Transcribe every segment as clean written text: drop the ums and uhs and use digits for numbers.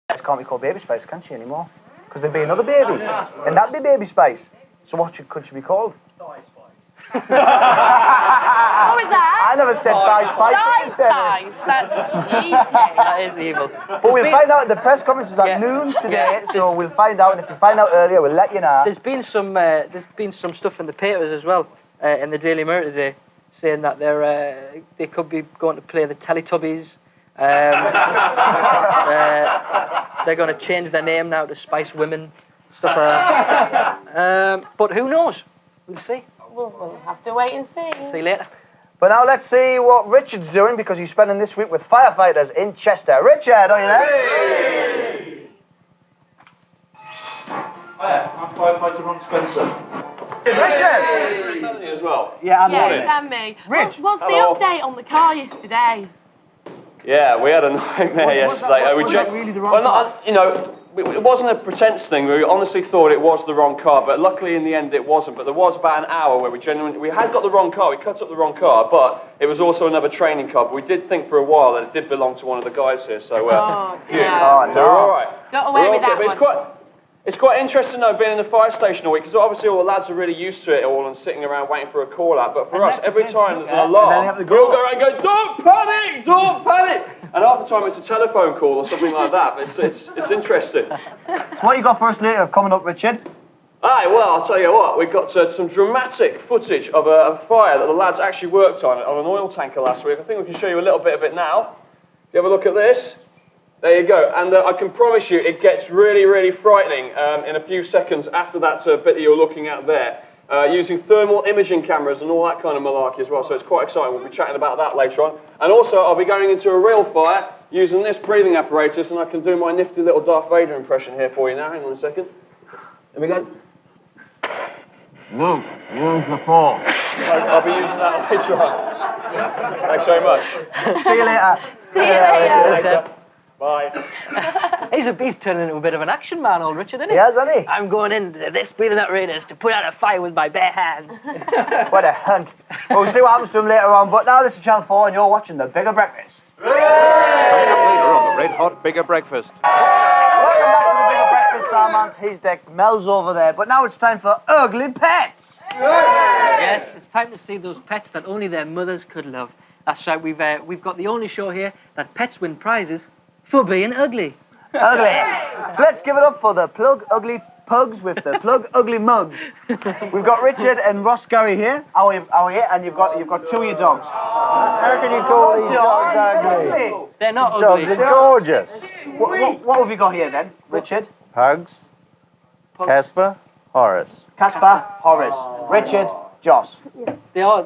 Can't be called Baby Spice, can she, anymore? Because there'd be another baby, and that'd be Baby Spice. So what could she be called? Die Spice. What was that? I never said Die Spice. Die Spice. That's cheeky. That is evil. But we'll find out. The press conference is at noon today, so we'll find out. And if we find out earlier, we'll let you know. There's been some stuff in the papers as well, in the Daily Mirror today, saying that they could be going to play the Teletubbies. They're going to change their name now to Spice Women, stuff like that. But who knows? We'll see. We'll have to wait and see. See you later. But now let's see what Richard's doing, because he's spending this week with firefighters in Chester. Richard, are you there? Hi, I'm firefighter Ron Spencer. Richard! Melanie as well. Yeah, And me. Rich. What's the Hello. update on the car yesterday? Yeah, we had a nightmare yesterday. Was that really the wrong car? It wasn't a pretense thing. We honestly thought it was the wrong car, but luckily in the end it wasn't. But there was about an hour where we had got the wrong car. We cut up the wrong car, but it was also another training car. But we did think for a while that it did belong to one of the guys here. So, Oh, Oh, so we're all right. Got away with that But it's quite interesting though, being in the fire station all week, because obviously all the lads are really used to it all and sitting around waiting for a call out. But for us, every time there's an alarm, we all go around and go, "Don't panic! Don't panic!" And half the time it's a telephone call or something like that. But it's interesting. What you got for us later coming up, Richard? Aye, well, I'll tell you what, we've got some dramatic footage of a fire that the lads actually worked on an oil tanker last week. I think we can show you a little bit of it now. You have a look at this. There you go, and I can promise you it gets really, really frightening in a few seconds after that bit that you're looking at there. Using thermal imaging cameras and all that kind of malarkey as well, so it's quite exciting. We'll be chatting about that later on. And also, I'll be going into a real fire using this breathing apparatus, and I can do my nifty little Darth Vader impression here for you now. Hang on a second. There we go. Luke, use the force. I'll be using that later on. Thanks very much. See you later. See you later. Bye. He's turning into a bit of an action man, old Richard, isn't he? Yeah, isn't he? I'm going into this breathing apparatus to put out a fire with my bare hands. What a hunk. Well, we'll see what happens to him later on. But now this is Channel 4 and you're watching The Bigger Breakfast. Coming up later on the Red Hot Bigger Breakfast. Welcome back to The Bigger Breakfast. I'm on T's deck. Mel's over there. But now it's time for Ugly Pets. Yes, it's time to see those pets that only their mothers could love. That's right, we've got the only show here that pets win prizes for being ugly. Ugly. So let's give it up for the Plug Ugly Pugs with the Plug Ugly Mugs. We've got Richard and Ross Gary here. How are you? And you've got two of your dogs. How can you call these dogs ugly? They're not Dogs ugly. are gorgeous. What have you got here then, Richard? Pugs, Casper, Horace. Caspar, Horace. Richard, Joss. They are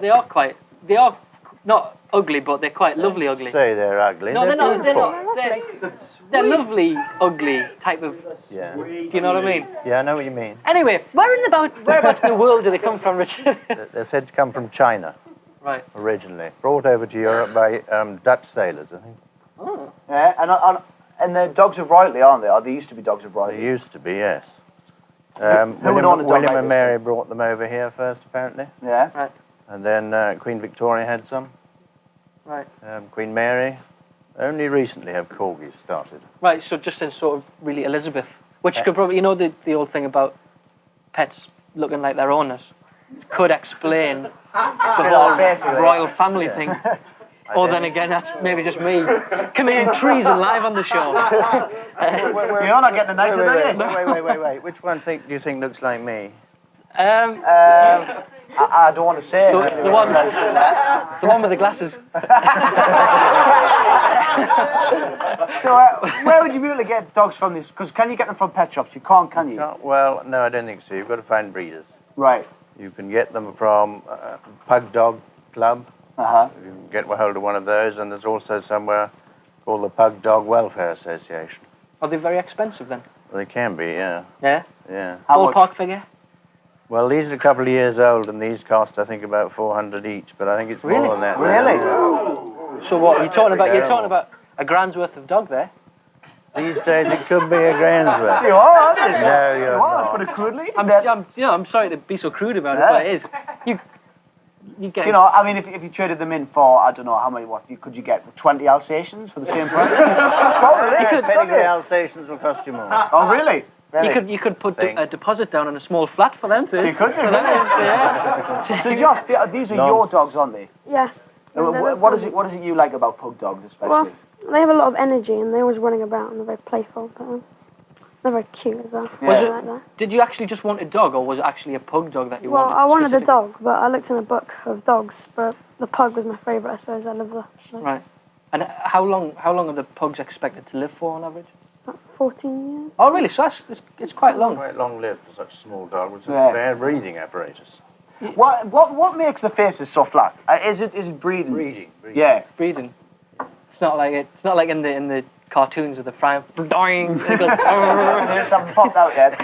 not ugly, but they're quite lovely ugly. Say they're ugly. No, they're not. beautiful. They're lovely, ugly type of. Yeah. Do you know what I mean? Yeah, I know what you mean. Anyway, whereabouts in the world do they come from, Richard? They're said to come from China, Right. originally. Brought over to Europe by Dutch sailors, I think. Oh. Yeah, and they're dogs of royalty, aren't they? Or they used to be dogs of They royalty. used to be, yes. Who would own a dog William like and this? Mary brought them over here first, apparently. Yeah. Right. And then Queen Victoria had some. Right. Queen Mary. Only recently have corgis started. Right. So just in sort of really Elizabeth, which could probably, the old thing about pets looking like their owners, could explain the whole basically. royal family thing. Or then again, that's maybe just me committing treason live on the show. You're not getting a night today. Wait. Which one do you think looks like me? I don't want to say. The one with the glasses. So, where would you be able to get dogs from this? Because can you get them from pet shops? You can't, can you? Well, no, I don't think so. You've got to find breeders. Right. You can get them from Pug Dog Club. Uh-huh. You can get hold of one of those, and there's also somewhere called the Pug Dog Welfare Association. Are they very expensive then? Well, they can be, yeah. Yeah? Yeah. How much? Ballpark figure? Well, these are a couple of years old, and these cost, I think, about 400 each, but I think it's Really? more than that. Really? So what, you're talking about a grand's worth of dog there? These days, it could be a grand's worth. You are, aren't you? No, you're You are, not. put it crudely. I'm sorry to be so crude about it, but it is. you get. You know, I mean, if you traded them in for, I don't know how many, could you get 20 Alsatians for the same price? Probably. Technically, Alsatians will cost you more. Oh, really? Really? You could put a deposit down on a small flat for them too. You could do. Yeah. So, Josh, these are your dogs, aren't they? Yes. What is it you like about pug dogs, especially? Well, they have a lot of energy and they're always running about and they're very playful. But, they're very cute as well. Yeah. I like that. Did you actually just want a dog, or was it actually a pug dog that you Well, wanted? I wanted a specifically? dog, but I looked in a book of dogs, but the pug was my favourite, I suppose. I love the Right. And how long are the pugs expected to live for on average? about 14 years. Oh, really? So it's quite long. Quite long-lived for such a small dog with such Yeah. a fair breeding apparatus. What makes the faces so flat? Is it breeding? Breeding. Yeah. Breeding. It's not like in the cartoons with the frying. Doing. They just haven't popped out yet.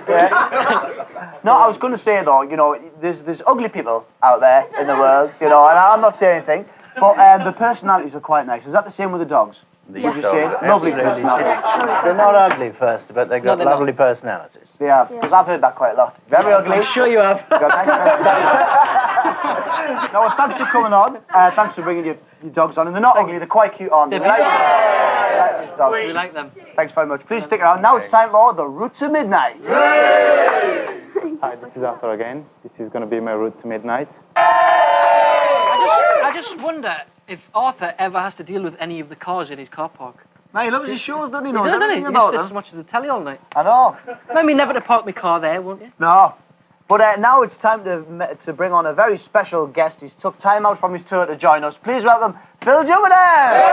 Yeah. No, I was going to say though, you know, there's ugly people out there in the world, you know, and I'm not saying anything, but the personalities are quite nice. Is that the same with the dogs? These Would you dogs say are lovely absolutely- personalities? They're not ugly first, but they've got No, they're not. lovely personalities. Yeah, because I've heard that quite a lot. Very ugly. I'm sure you have. Got nice personalities. No, well, thanks for coming on. Thanks for bringing your dogs on. And they're not ugly, they're quite cute, aren't they? They're Like these dogs. We like them. Thanks very much. Please stick around. Now it's time for the Route to Midnight. Hi, this is Arthur again. This is going to be my route to midnight. I just wonder if Arthur ever has to deal with any of the cars in his car park. No, he loves his shows, doesn't he? He Knows doesn't he? everything He about sits as them. much as the telly all night. I know. Remind me never to park my car there, won't you? No. But now it's time to bring on a very special guest. He's took time out from his tour to join us. Please welcome Phill Jupitus!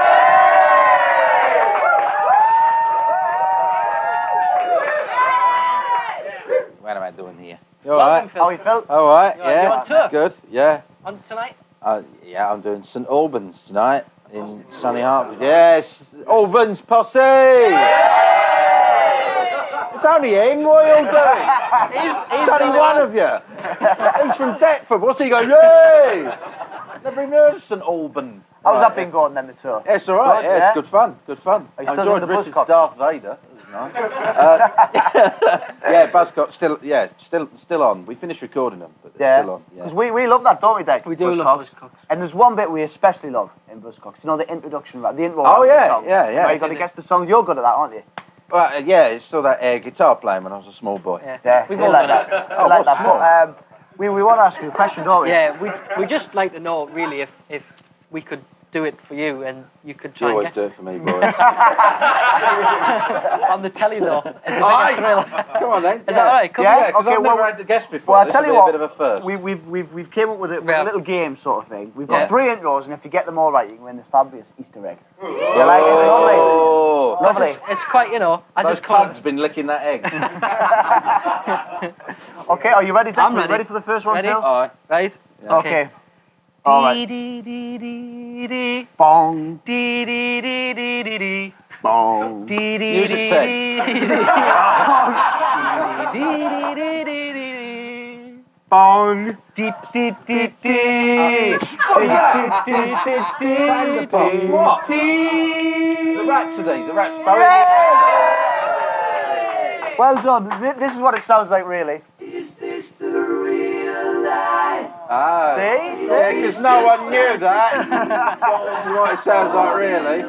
What am I doing here? You Welcome, alright? Phil. How are you, Phil? Alright, You yeah. on tour? Good, yeah. On tonight? Yeah, I'm doing St Albans tonight in sunny Hertford. Yes, Albans posse! It's only him, what are you doing? It's only one of you. He's from Deptford, what's he going, yay! Never even heard of St Albans. How's that been going then, the tour? Yeah, it's alright, Good, yeah, yeah? it's good fun, good fun. Are you I still enjoyed doing the Richard's Buzzcock? Darth Vader, that was nice. Yeah, Buzzcock, still on. We finished recording them, but they're Yeah. still on. Yeah. Because we love that, don't we, Dave? We do love Buzzcocks. And there's one bit we especially love in Buzzcocks. You know, the introduction, the intro. Oh, round of the yeah, song. yeah, yeah. Where you got to guess the songs. You're good at that, aren't you? Well, yeah, it's still that air guitar playing when I was a small boy. Yeah. Yeah, We've we all like done that. it. We like that. small? But we want to ask you a question, don't we? Yeah, we just like to know really if we could do it for you and you could You try and always get do it for me, boys. on the telly though. It's a bit Aye. of a thrill. Come on then. Is that right? Come Yeah. on. Yeah, because Okay, I've never well- had the guest before. Well, I'll This tell will you be what. a bit of a first. We've came up with a Yeah. little game sort of thing. We've got Yeah. 3 intros, and if you get them all right, you can win this fabulous Easter egg. You like it? It's lovely. Oh, Lovely. It's quite, you know, I those just can't. pug's been licking that egg. Okay, are you ready? Dick? I'm You ready. ready for the first one, Ready? Phil? Alright. Right? Okay. All right. Dee dee dee dee Bong. dee dee dee dee dee dee. Bong. Dee dee Music dee 10. dee dee dee. Dee dee dee dee dee dee. Bong. Deep deep deep deep. What? The Rhapsody, the Rhapsody. Well done. This is what it sounds like, really. Ah. See? Yeah, because no one knew that. This is what it sounds like, really. It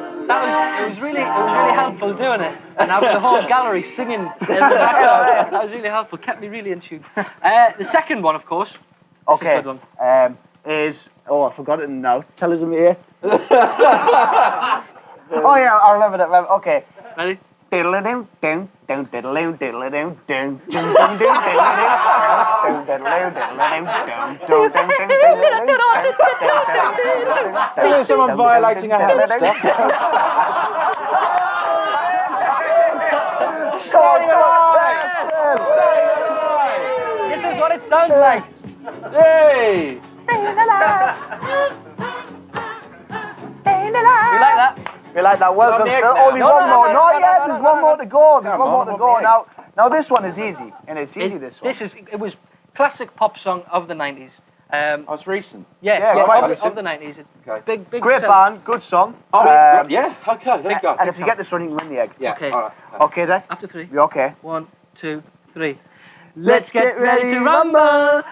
was really helpful doing it, and having the whole gallery singing in the background. That was really helpful. Kept me really in tune. The second one, of course. This is a Okay. good one. Is I forgot it now. Tell us here. Oh yeah, I remember that. Okay. Ready? Diddle-a-doo, doo, doo, diddle-a-doo, diddle-a-doo, doo, doo, doo, doo, diddle-a-doo, Isn't it someone violating a hamster? This is what it sounds like. Yay! You like that? We like that. Welcome, Not yet Phil. now. Only No, one no, more. no, Not no, yet. no, There's no, one more to go. There's Come one more on, to one go. more. Now this one is easy, and it's easy. This one. It was classic pop song of the 90s. Oh, it's recent. Yeah, quite of recent. the 90s. Okay. Big Great sell- band, good song. Oh, Um, yeah, okay, let's go. And if you get this one, you can win the egg. Yeah, Okay. alright. Okay, then. After 3. You okay? 1, 2, 3. Let's get ready to rumble.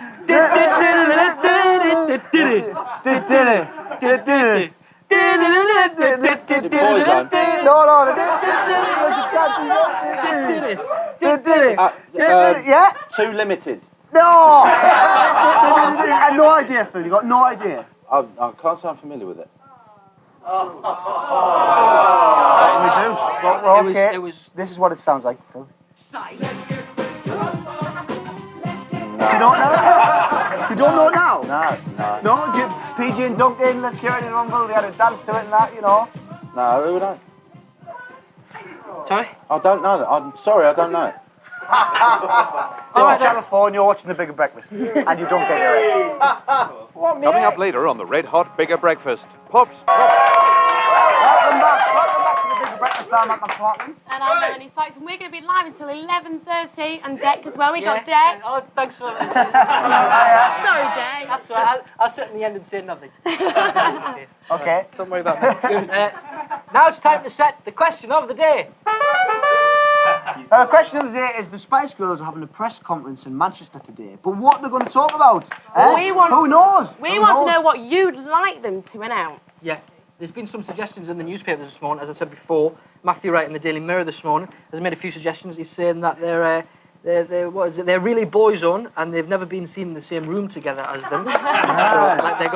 Yeah? Too limited. No! I had no idea, Phil. You got no idea. I can't say I'm familiar with it. We do. Well, okay. This is what it sounds like, Phil. You don't know? You don't know now? No. No? PG and Dunked in, Let's Get Ready to Rumble, they had a dance to it and that, you know. No, who would I? Sorry? I don't know that. I'm sorry, I don't know it. You're Channel 4 and you're watching The Bigger Breakfast. And you don't get it. Coming up later on the Red Hot Bigger Breakfast. Pops. Welcome back to The Bigger Breakfast. I'm at McPartland. And I'm Melanie Sykes, and we're going to be live until 11:30, and Deck as well. We got Deck. Oh, thanks for Sorry, Deck. That's all right. I'll sit in the end and say nothing. Okay. Don't worry about that. Now it's time to set the question of the day. The question of the day is the Spice Girls are having a press conference in Manchester today. But what they're going to talk about? Who knows? We want to know what you'd like them to announce. Yeah. There's been some suggestions in the newspapers this morning, as I said before. Matthew Wright in the Daily Mirror this morning has made a few suggestions. He's saying that they're really boys-on, and they've never been seen in the same room together as them. So, like they're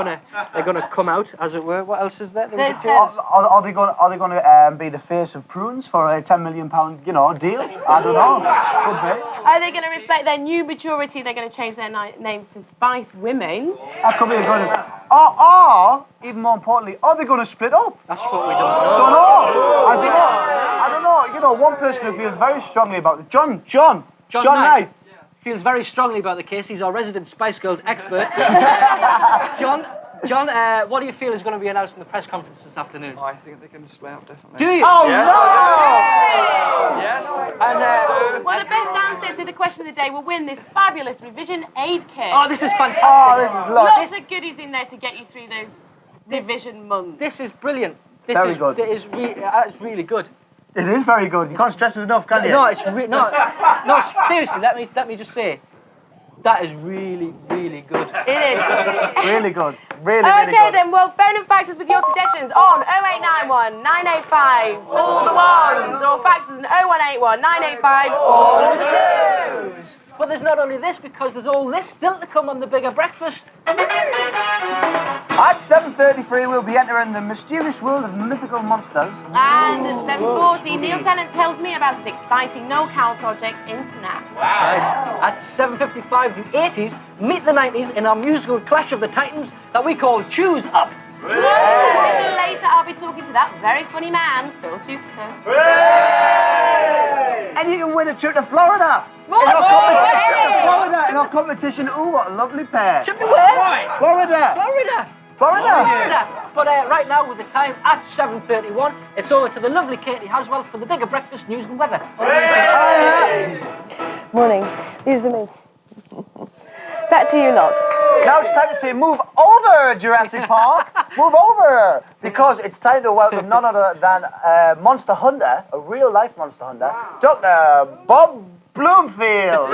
gonna come out, as it were. What else is there? Are they going to be the face of prunes for a £10 million, deal? I don't know. Could be. Are they going to reflect their new maturity? They're going to change their names to Spice Women. That could be a good. Or even more importantly, are they going to split up? That's what we don't know. I don't know. You know, one person who feels very strongly about it, John Knight. Feels very strongly about the case. He's our resident Spice Girls expert. John, what do you feel is going to be announced in the press conference this afternoon? I think they're going to split up, definitely. Do you? Oh, yes, no! Yes. And, Well, the best answer to the question of the day will win this fabulous revision aid kit. oh, this is fantastic. Oh, this is Lots of goodies in there to get you through those revision months. This is brilliant. This Very is good. It's really good. It is very good. You can't stress it enough, can you? No, it's no, seriously. Let me just say, that is really good. It is. Really good. Really Okay, good. then, well, phone and fax us with your suggestions on 0891 985 all the ones, or fax us on 0181 985 all the twos. But there's not only this, because there's all this still to come on the Bigger Breakfast. At 7:33, we'll be entering the mysterious world of mythical monsters. And at 7:40, Neil Tennant tells me about his exciting no-cow project in Snap. Right. At 7:55, the 80s meet the 90s in our musical clash of the titans that we call Choose Up. A little later, I'll be talking to that very funny man, Phill Jupitus. And you can win a trip to Florida. In our competition. Ooh, what a lovely pair. Should be where? Florida. But right now, with the time at 7:31, it's over to the lovely Katie Haswell for the Bigger Breakfast news and weather. Morning. These are me. Back to you lot. Now it's time to say, move over, Jurassic Park. Move over. Because it's time to welcome none other than Monster Hunter, a real-life Monster Hunter, Dr. Bob Bloomfield.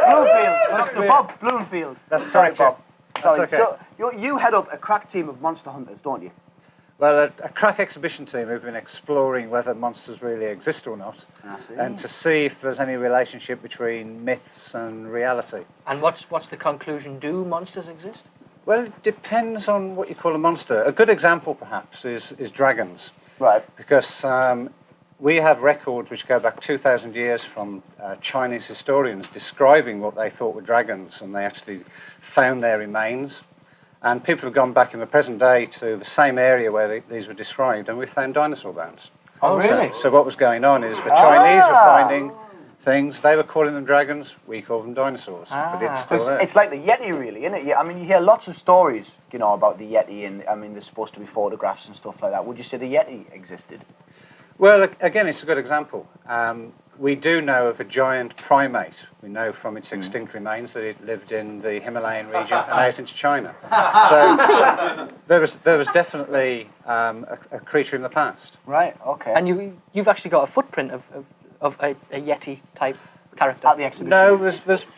Mr. Bob Bloomfield. That's correct, Bob. Sorry. okay. So you head up a crack team of monster hunters, don't you? Well, a crack exhibition team who've been exploring whether monsters really exist or not, and to see if there's any relationship between myths and reality. And what's the conclusion? Do monsters exist? Well, it depends on what you call a monster. A good example, perhaps, is dragons. Right. Because we have records which go back 2,000 years from Chinese historians describing what they thought were dragons, and they actually found their remains. And people have gone back in the present day to the same area where these were described, and we found dinosaur bones. Oh, really? So what was going on is the Chinese were finding things, they were calling them dragons, we call them dinosaurs. But it's still there. It's like the Yeti, really, isn't it? Yeah, I mean, you hear lots of stories, about the Yeti, and I mean, there's supposed to be photographs and stuff like that. Would you say the Yeti existed? Well, again, it's a good example. We do know of a giant primate. We know from its extinct remains that it lived in the Himalayan region and out into China. So there was definitely a creature in the past. Right. Okay. And you've actually got a footprint of a Yeti type. character. at the exhibition? No,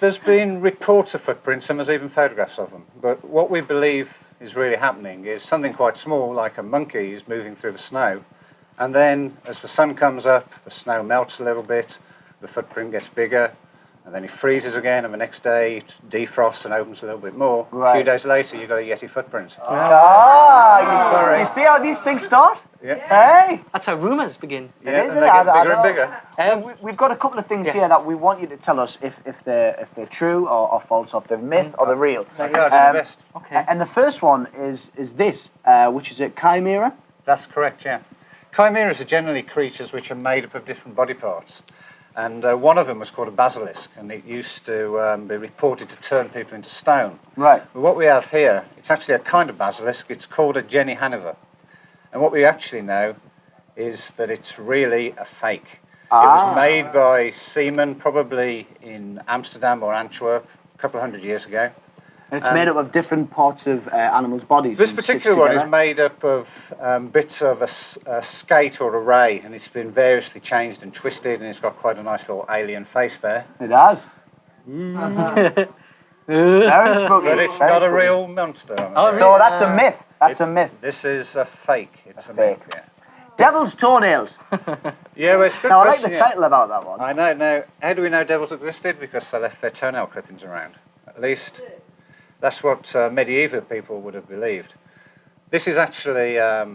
there's been reports of footprints and there's even photographs of them. But what we believe is really happening is something quite small, like a monkey, is moving through the snow. And then as the sun comes up, the snow melts a little bit, the footprint gets bigger, and then it freezes again, and the next day it defrosts and opens a little bit more. Right. A few days later, you've got a Yeti footprint. You see how these things start? Yeah. Hey! That's how rumours begin. Yeah, is, and isn't they it? get I bigger and know. bigger. We've got a couple of things Yeah. here that we want you to tell us if they're true or false, or if they're myth or they're real. Okay, I'll do my best. Okay. And the first one is this, which is a chimera. That's correct, yeah. Chimeras are generally creatures which are made up of different body parts. And one of them was called a basilisk, and it used to be reported to turn people into stone. Right. But what we have here, it's actually a kind of basilisk. It's called a Jenny Hanover. And what we actually know is that it's really a fake. It was made by seamen probably in Amsterdam or Antwerp a couple of hundred years ago. And it's made up of different parts of animals' bodies. This and particular stitched one is together. made up of bits of a skate or a ray, and it's been variously changed and twisted, and it's got quite a nice little alien face there. It has. Very spooky. But it's very not a spooky. real monster. I'm Oh, afraid. So that's a myth. That's a myth. This is a fake. It's a fake. myth, yeah. Devil's toenails. Yeah, well, it's a good Now I like the question, yeah. title about that one. I know. Now, how do we know devils existed? Because they left their toenail clippings around. At least that's what medieval people would have believed. This is actually a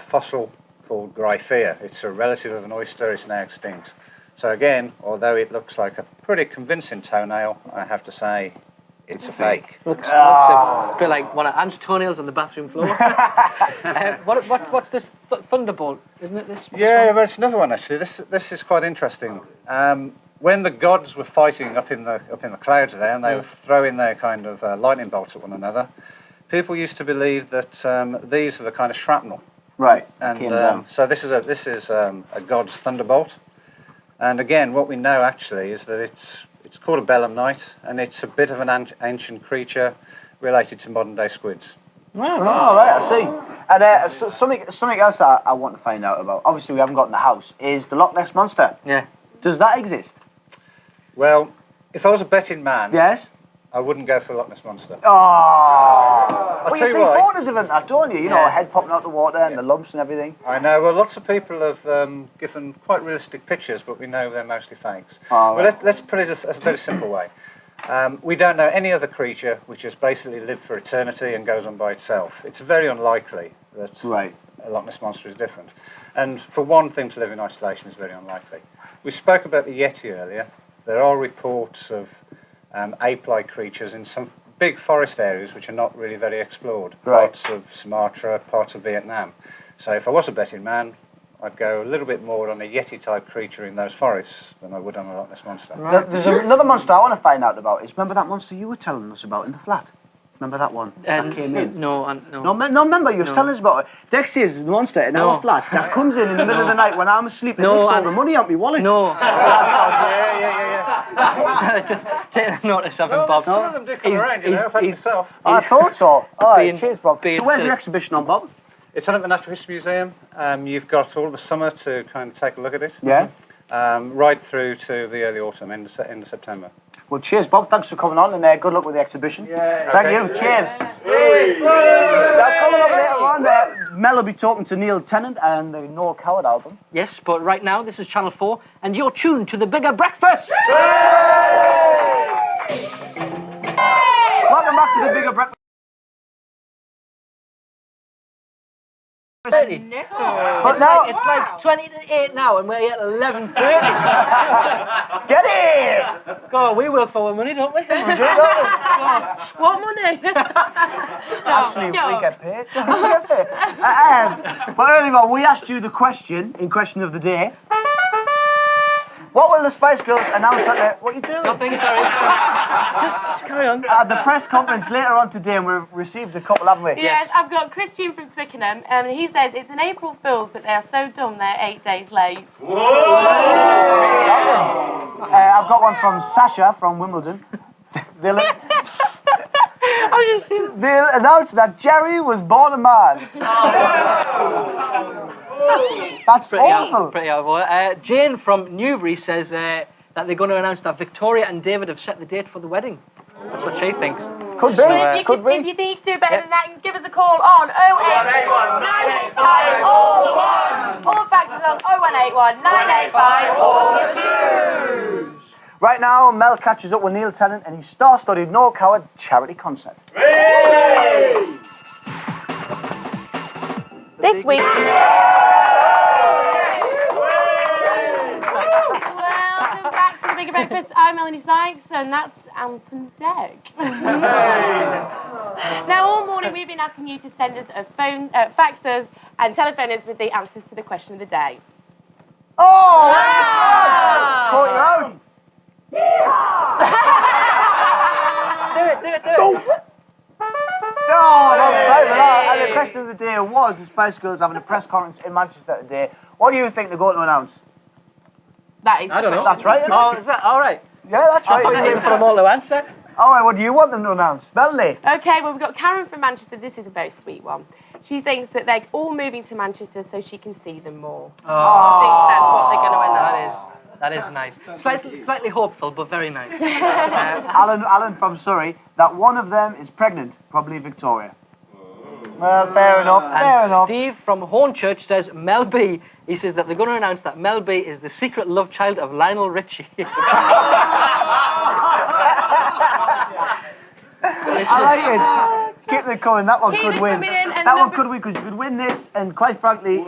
fossil called Gryphea. It's a relative of an oyster. It's now extinct. So again, although it looks like a pretty convincing toenail, I have to say it's a fake. Looks a bit like one of Anne's toenails on the bathroom floor. What's this thunderbolt? Isn't it this? Yeah, but it's another one actually. This is quite interesting. When the gods were fighting up in the clouds there, and they were throwing their kind of lightning bolts at one another, people used to believe that these were the kind of shrapnel. Right. And came down. so this is a god's thunderbolt. And again, what we know actually is that it's called a belemnite, and it's a bit of an ancient creature related to modern day squids. Oh, right, I see. And something else that I want to find out about, obviously we haven't got in the house, is the Loch Ness Monster. Yeah. Does that exist? Well, if I was a betting man, Yes? I wouldn't go for a Loch Ness Monster. Oh! Well, you tell see you why. photos of it, don't you? You know, a head popping out the water and the lumps and everything. I know. Well, lots of people have given quite realistic pictures, but we know they're mostly fakes. Oh, well, right. let's put it as a very simple way. We don't know any other creature which has basically lived for eternity and goes on by itself. It's very unlikely that Right. a Loch Ness Monster is different. And for one thing to live in isolation is very unlikely. We spoke about the Yeti earlier. There are reports of ape-like creatures in some big forest areas which are not really very explored. Right. Parts of Sumatra, parts of Vietnam. So if I was a betting man, I'd go a little bit more on a Yeti-type creature in those forests than I would on a Loch Ness Monster. There's another monster I want to find out about. Is remember that monster you were telling us about in the flat? Remember that one that came in? No. No, remember you were telling us about it. Dex is the monster in our flat that comes in the middle of the night when I'm asleep and takes all the money out my wallet. No. Yeah. Take notice of him, Bob. Some of them do come around, you know, like yourself. I thought so. All right, being- cheers, Bob. being So where's silly. your exhibition on, Bob? It's on at the Natural History Museum. You've got all the summer to kind of take a look at it. Yeah. Right through to the early autumn, end of September. Well, cheers, Bob. Thanks for coming on, and good luck with the exhibition. Yeah. Thank Okay. you. Cheers. Now, coming up later on, Mel will be talking to Neil Tennant and the No Coward album. Yes, but right now this is Channel 4, and you're tuned to the Bigger Breakfast. Welcome back to the Bigger Breakfast. But now, It's like 20 to 8 now, and we're here at 11:30. get in! God, we work for our money, don't we? What money? Actually, we get paid. But earlier on, we asked you the question of the day. What will the Spice Girls announce at the... What are you doing? Nothing, sorry. Just carry on. At the press conference later on today, and we've received a couple, haven't we? Yes, I've got Christian from Twickenham, and he says it's an April Fool's, but they are so dumb they're 8 days late. I've got one from Sasha from Wimbledon. They'll announce that Jerry was born a man. That's awful. Pretty out of order. Jane from Newbury says that that they're going to announce that Victoria and David have set the date for the wedding. That's what she thinks. Could be. Well, if Could be. you think you do better than that, you can give us a call on 0881 985 all the ones. Or fax us on 0181 985 all the twos. Right now, Mel catches up with Neil Tennant and his star-studded No Coward charity concert. This week. Welcome back to the Bigger Breakfast. I'm Melanie Sykes, and that's Anton Deck. Now, all morning we've been asking you to send us faxes and telephone us with the answers to the question of the day. Oh! Ah! Caught you out. Do it. No, wrong time for that. And the question of the day was the Spice Girls having a press conference in Manchester today. What do you think they're going to announce? That is I don't know. That's right. Isn't it? Oh, is that all right? Yeah, that's I right. thought you were waiting for them all to answer. All right, what do you want them to announce? Melanie? Okay, well, we've got Karen from Manchester. This is a very sweet one. She thinks that they're all moving to Manchester so she can see them more. Oh, I think that's what they're going to announce. that is nice. Slightly hopeful, but very nice. Alan from Surrey, that one of them is pregnant, probably Victoria. Well, fair enough, fair And enough. Steve from Hornchurch says Mel B. He says that they're going to announce that Mel B is the secret love child of Lionel Richie. I like it. Keep it coming, that one Keep could it win. coming in, and That one number- could win, because you could win this, and quite frankly,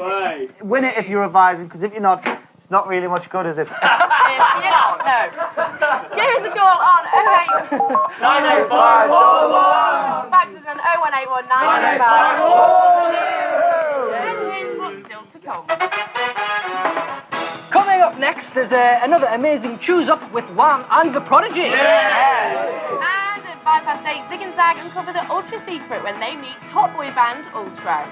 win it if you're revising, because if you're not, it's not really much good, is it? You know, no. Give us a call on 985 all the ones. Fax us on 0181 985 all the twos. And here's what's still to come. Coming up next is another amazing Choose Up with Wham and the Prodigy. And at 8:05, Zig and Zag uncover the Ultra secret when they meet top boy band Ultra.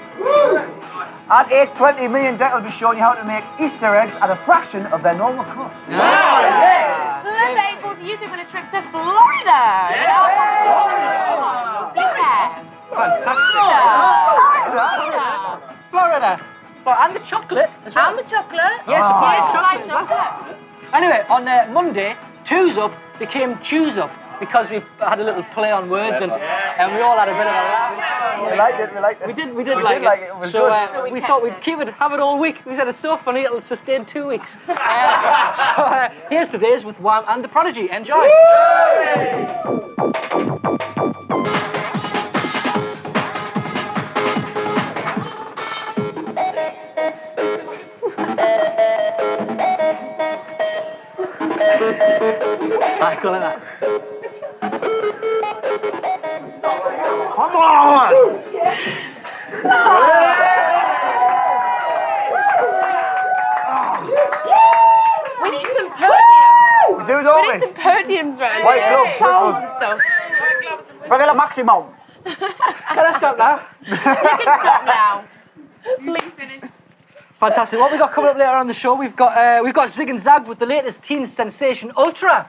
At 8:20, me and Deck will be showing you how to make Easter eggs at a fraction of their normal cost. Plus, able to use it on a trip to Florida. Yeah. Fantastic. Florida. And the chocolate as well. And the chocolate. Yes, Oh. chocolate. As well. Anyway, on Monday, Two's Up became Choose Up because we had a little play on words and we all had a bit of a laugh. We liked it, we liked it. We did like it. It was So good. we thought we'd have it all week. We said it's so funny it'll sustain 2 weeks. So here's today's with Wham and the Prodigy. Enjoy. I call it that. Come on! We need some podiums. We do, We don't need we? some podiums round White here. gloves, Towels white and stuff. Regular maximum. Can I stop now? You can stop now. Please finish. Fantastic. What we got coming up later on the show? We've got Zig and Zag with the latest teen sensation Ultra.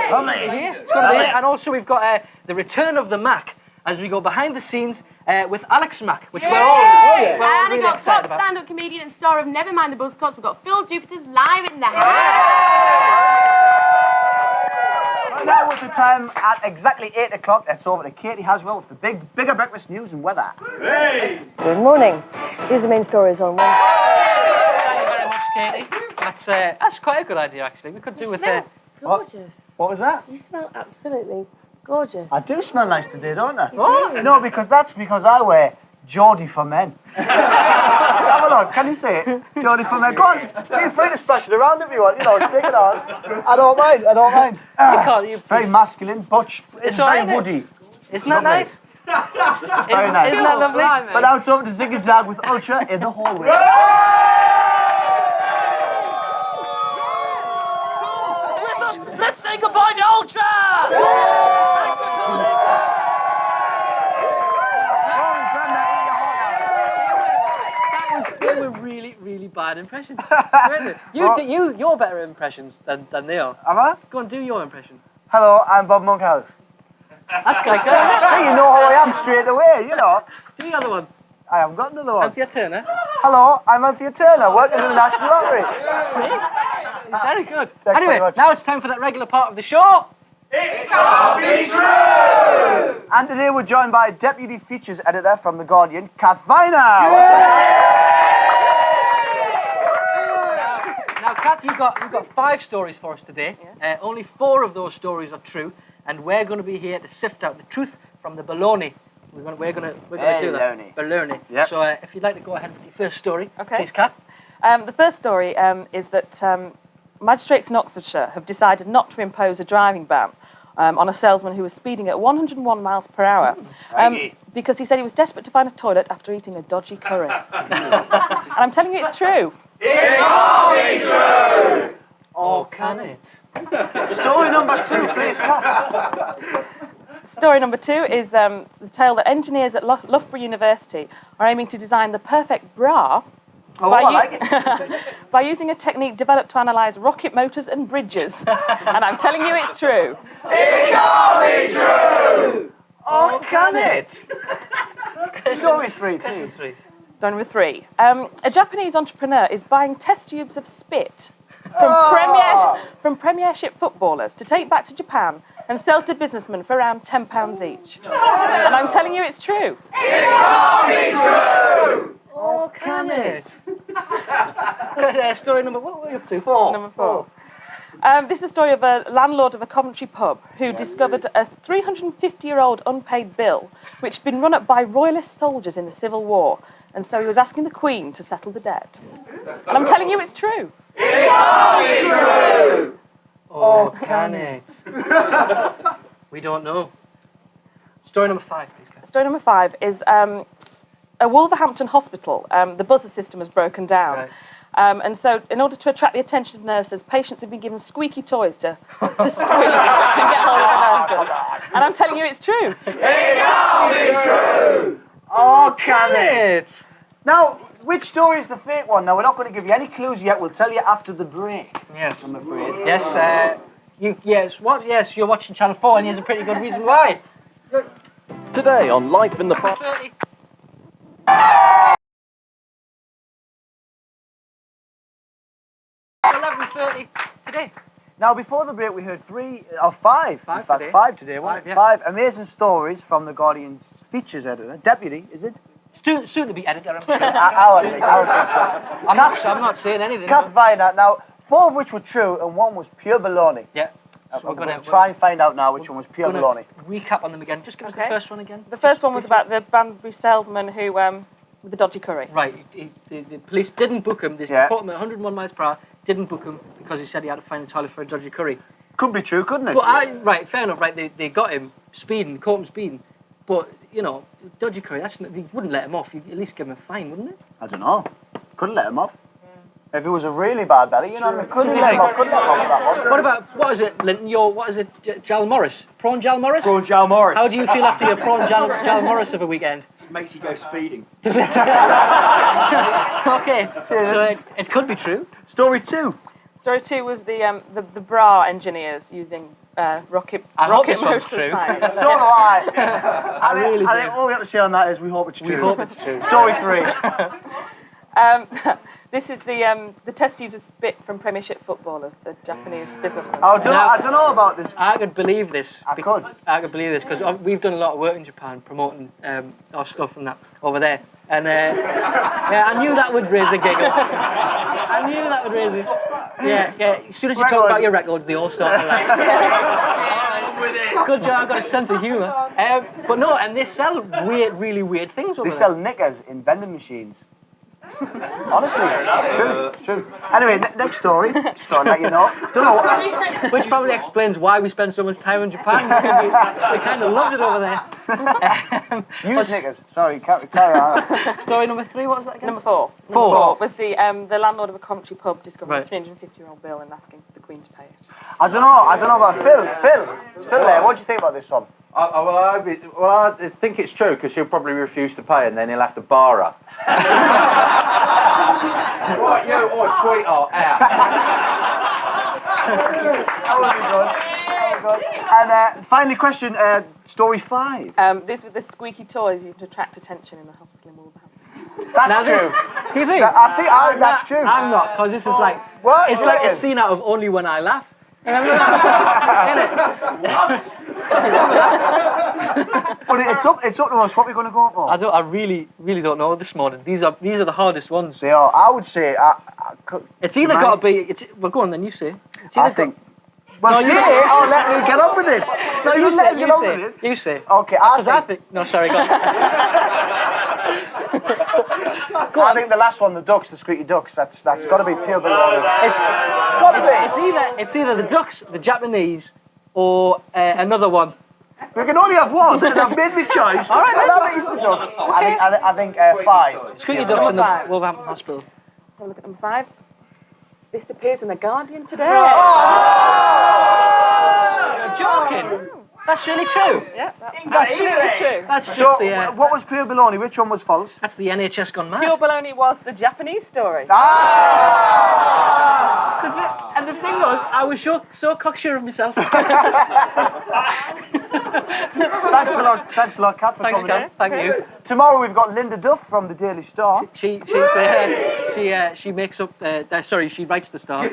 Lovely. It's going to be it. And also we've got the return of the Mac as we go behind the scenes with Alex Mack, which we're all And really we've got excited top about. stand-up comedian and star of Nevermind the Buzzcocks. We've got Phill Jupitus live in the house. Now with the time at exactly 8 o'clock, it's over to Katie Haswell with the bigger breakfast news and weather. Good morning. Here's the main stories on Wednesday. Thank you very much, Katie. That's quite a good idea, actually. We could do with Gorgeous. What was that? You smell absolutely gorgeous. I do smell nice today, don't I? Oh. No, because I wear Geordie for men. Have a look, can you say it? Geordie for men. Go on, feel free to splash it around if you want, stick it on. I don't mind. Very masculine, butch. It's very alright, woody. Isn't that nice? Very nice. Isn't that lovely? But now it's over to Zig and Zag with Ultra in the hallway. Let's say goodbye to Ultra! They were really, really bad impressions. Weren't they? You're better impressions than they are. Am I? Go on, do your impression. Hello, I'm Bob Monkhouse. That's quite good. So you know how I am straight away, Do the other one. I haven't got another one. Anthea Turner. Hello, I'm Anthea Turner, working in the National Lottery. Very good. Thanks Anyway, very much. now it's time for that regular part of the show. And today we're joined by Deputy Features Editor from The Guardian, Kath Viner. Now, Kath, you've got 5 stories for us today. Only 4 of those stories are true, and we're going to be here to sift out the truth from the baloney. We're going to do that. Baloney. Yep. So if you'd like to go ahead with your first story, please, Kath. The first story is that magistrates in Oxfordshire have decided not to impose a driving ban on a salesman who was speeding at 101 miles per hour because he said he was desperate to find a toilet after eating a dodgy curry. And I'm telling you, it's true. It can't be true! Or can it? Story number 2, please, Kath. Story number 2 is the tale that engineers at Loughborough University are aiming to design the perfect bra by using a technique developed to analyse rocket motors and bridges. And I'm telling you, it's true. It can't be true! Or can it? Story 3, please. Story number 3. A Japanese entrepreneur is buying test tubes of spit from Premiership footballers to take back to Japan and sell to businessmen for around £10 each. And I'm telling you, it's true. It can't be true! Or can it? Story number, what were you up to? 4. Number 4. This is a story of a landlord of a Coventry pub who discovered a 350-year-old unpaid bill which had been run up by royalist soldiers in the Civil War, and so he was asking the Queen to settle the debt. And I'm telling you, it's true. It can't be true! Or can it? We don't know. Story number 5, please, Kath. Story number 5 is a Wolverhampton hospital. The buzzer system has broken down. Right. And so, in order to attract the attention of nurses, patients have been given squeaky toys to squeak and get hold of the nurses. And I'm telling you, it's true. It can't be true! Or can it? Now, which story is the fake one? Now, we're not going to give you any clues yet. We'll tell you after the break. Yes. I'm afraid. Yes, yes, you're watching Channel 4, and here's a pretty good reason why. Today on Life in the Park. 11:30 today. Now, before the break, we heard 5 today. 5 today, wasn't it? Yeah. 5 amazing stories from the Guardian's features editor, deputy, is it? Soon to be editor, I'm sure. I would think so. I'm not saying anything. Can't find that. Now, 4 of which were true and 1 was pure baloney. Yeah. So we're going to try and find out now which one was pure baloney. Recap on them again. Just give us the first one again. The first one was about the Banbury salesman who, with the dodgy curry. Right. The police didn't book him. They caught him at 101 miles per hour. Didn't book him because he said he had to find a toilet for a dodgy curry. Could be true, couldn't it? But right, fair enough. Right, they got him speeding, caught him speeding. But you know, dodgy curry. You wouldn't let him off. You'd at least give him a fine, wouldn't it? I don't know. Couldn't let him off. If it was a really bad belly, you know what I mean? Couldn't let him off. Couldn't let him off that one. What about Linton? What is it? Jal Morris? Prawn Jal Morris? Prawn Jal Morris. How do you feel after your prawn Jal Morris of a weekend? Makes you go speeding. Does it? Okay, so it could be true. Story 2. Story 2 was the bra engineers using rocket hope this one's motor true. science. So do I. I really I think all we have to say on that is we hope it's true. We hope it's true. Story 3. This is the test tube of spit from Premiership footballers, the Japanese businessmen. I don't know about this. I could believe this. I could believe this because we've done a lot of work in Japan promoting our stuff and that over there. And yeah, I knew that would raise a giggle. I knew that would raise it. Yeah. As soon as you talk about your records, they all start to laugh. Good job, I've got a sense of humour. But no, and they sell really weird things over there. They there. sell knickers in vending machines. Honestly, true. Anyway, next story. Just to let you know. Don't know what. Which probably explains why we spend so much time in Japan. We kind of loved it over there. Use knickers. Sorry, carry on. Story number 3. What was that again? Number 4. Number 4 was the landlord of a Coventry pub discovering a 350-year-old bill and asking the Queen to pay it. I don't know about Phill. It's Phill there. What do you think about this one? I think it's true because he'll probably refuse to pay and then he'll have to bar her. Right, you, sweetheart, out. And finally, question, story 5. This was the squeaky toys used to attract attention in the hospital in Wolverhampton. That's true. Do you think? I think that's true. I'm not, because this is like, What? it's like a scene out of Only When I Laugh. Remember that? But it's up to us. What we're going to go for? I really don't know this morning. These are the hardest ones. They are. I would say. It's either got to be. Well, go on then. You say. It's either I think. Well, say it. Oh, let me get on with it. No, you let say. me get on with it. You say. Okay, I think. No, sorry. Go on. I think the last one, the ducks, the squeaky ducks. That's got to be pure baloney. It's either the ducks, the Japanese, or another one. We can only have one, and I've made my choice. All right, and I think it's the ducks. I think 5. Squeaky ducks in the Wolverhampton Hospital. Have a look at number 5. This appears in The Guardian today. You're joking. That's really true. Yeah, that's really true. That's just So, the. what was pure baloney? Which one was false? That's the NHS gone mad. Pure baloney was the Japanese story. And the thing was, I was so cocksure of myself. Thanks a lot, Kat, for coming in. Thank you. Tomorrow we've got Linda Duff from the Daily Star. She makes up. She writes the Star.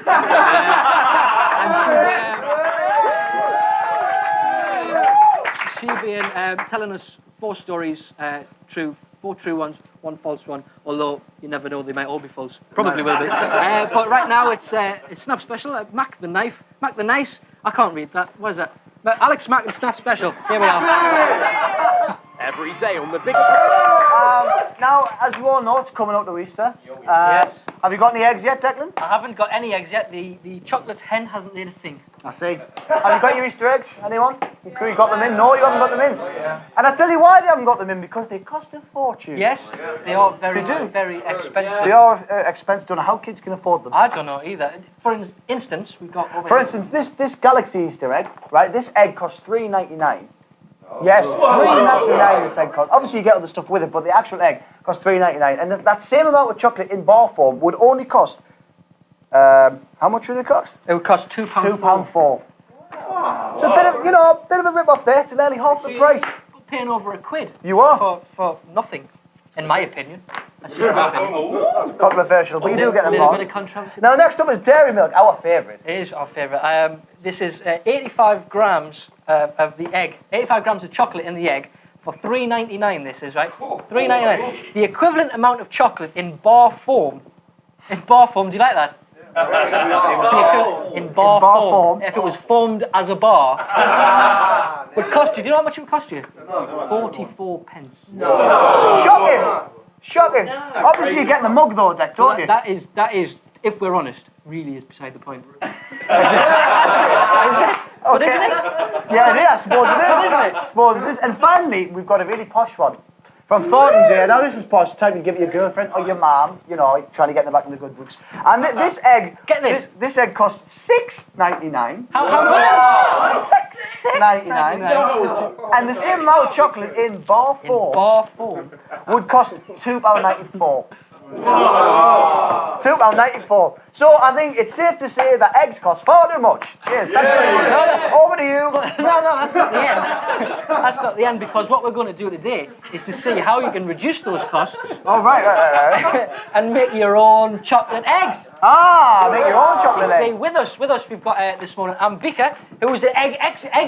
She'll be telling us 4 stories, true, 4 true ones, 1 false one. Although you never know, they might all be false. Probably will be. But right now it's Snap Special. Mac the Knife, Mac the Nice. I can't read that. What is that? Alex Mack and Snap Special. Here we are. Every day on the big... Now, as you all know, it's coming up to Easter. Yes. Have you got any eggs yet, Declan? I haven't got any eggs yet. The chocolate hen hasn't laid a thing. I see. Have you got your Easter eggs? Anyone? You got them in? No, you haven't got them in. And I tell you why they haven't got them in, because they cost a fortune. Yes, they are very expensive. They are expensive. Don't know how kids can afford them. I don't know either. For instance, we've got... For instance, this Galaxy Easter egg, right? This egg costs $3.99. Yes, $3.99 this egg costs. Obviously, you get other stuff with it, but the actual egg costs $3.99. And that same amount of chocolate in bar form would only cost... how much would it cost? It would cost £2. £2.04. It's a bit of, bit of a rip-off there. It's nearly half the price. You're paying over £1. You are? For nothing, in my opinion. That's just my opinion. Controversial, but you do get them A little on. bit of controversy. Now, next up is dairy milk, our favourite. It is our favourite. This is 85 grams of the egg, 85 grams of chocolate in the egg for $3.99. This is right. $3.99. The equivalent amount of chocolate in bar form. In bar form, do you like that? In bar form. If it was formed as a bar, would cost you. Do you know how much it would cost you? 44 pence. Shocking. Obviously, you're getting the mug though, Deck, don't you? That is, if we're honest, really is beside the point. But isn't it? Yeah, it is. I suppose it is. Isn't it? I suppose it is. And finally, we've got a really posh one. From Thornton's here. Now, this is posh. Time to give it your girlfriend or your mom, trying to get them back in the good books. And this egg... Get this. This egg costs $6.99. How much? $6.99. And the same amount of chocolate in bar form would cost £2.94. £2.94. So I think it's safe to say that eggs cost far too much. Cheers. Thank you very much. Over to you. No, that's not the end. That's not the end, because what we're going to do today is to see how you can reduce those costs. Oh, right. And make your own chocolate eggs. Make your own chocolate eggs. See, with us we've got this morning Ambika, who is the egg expert. See,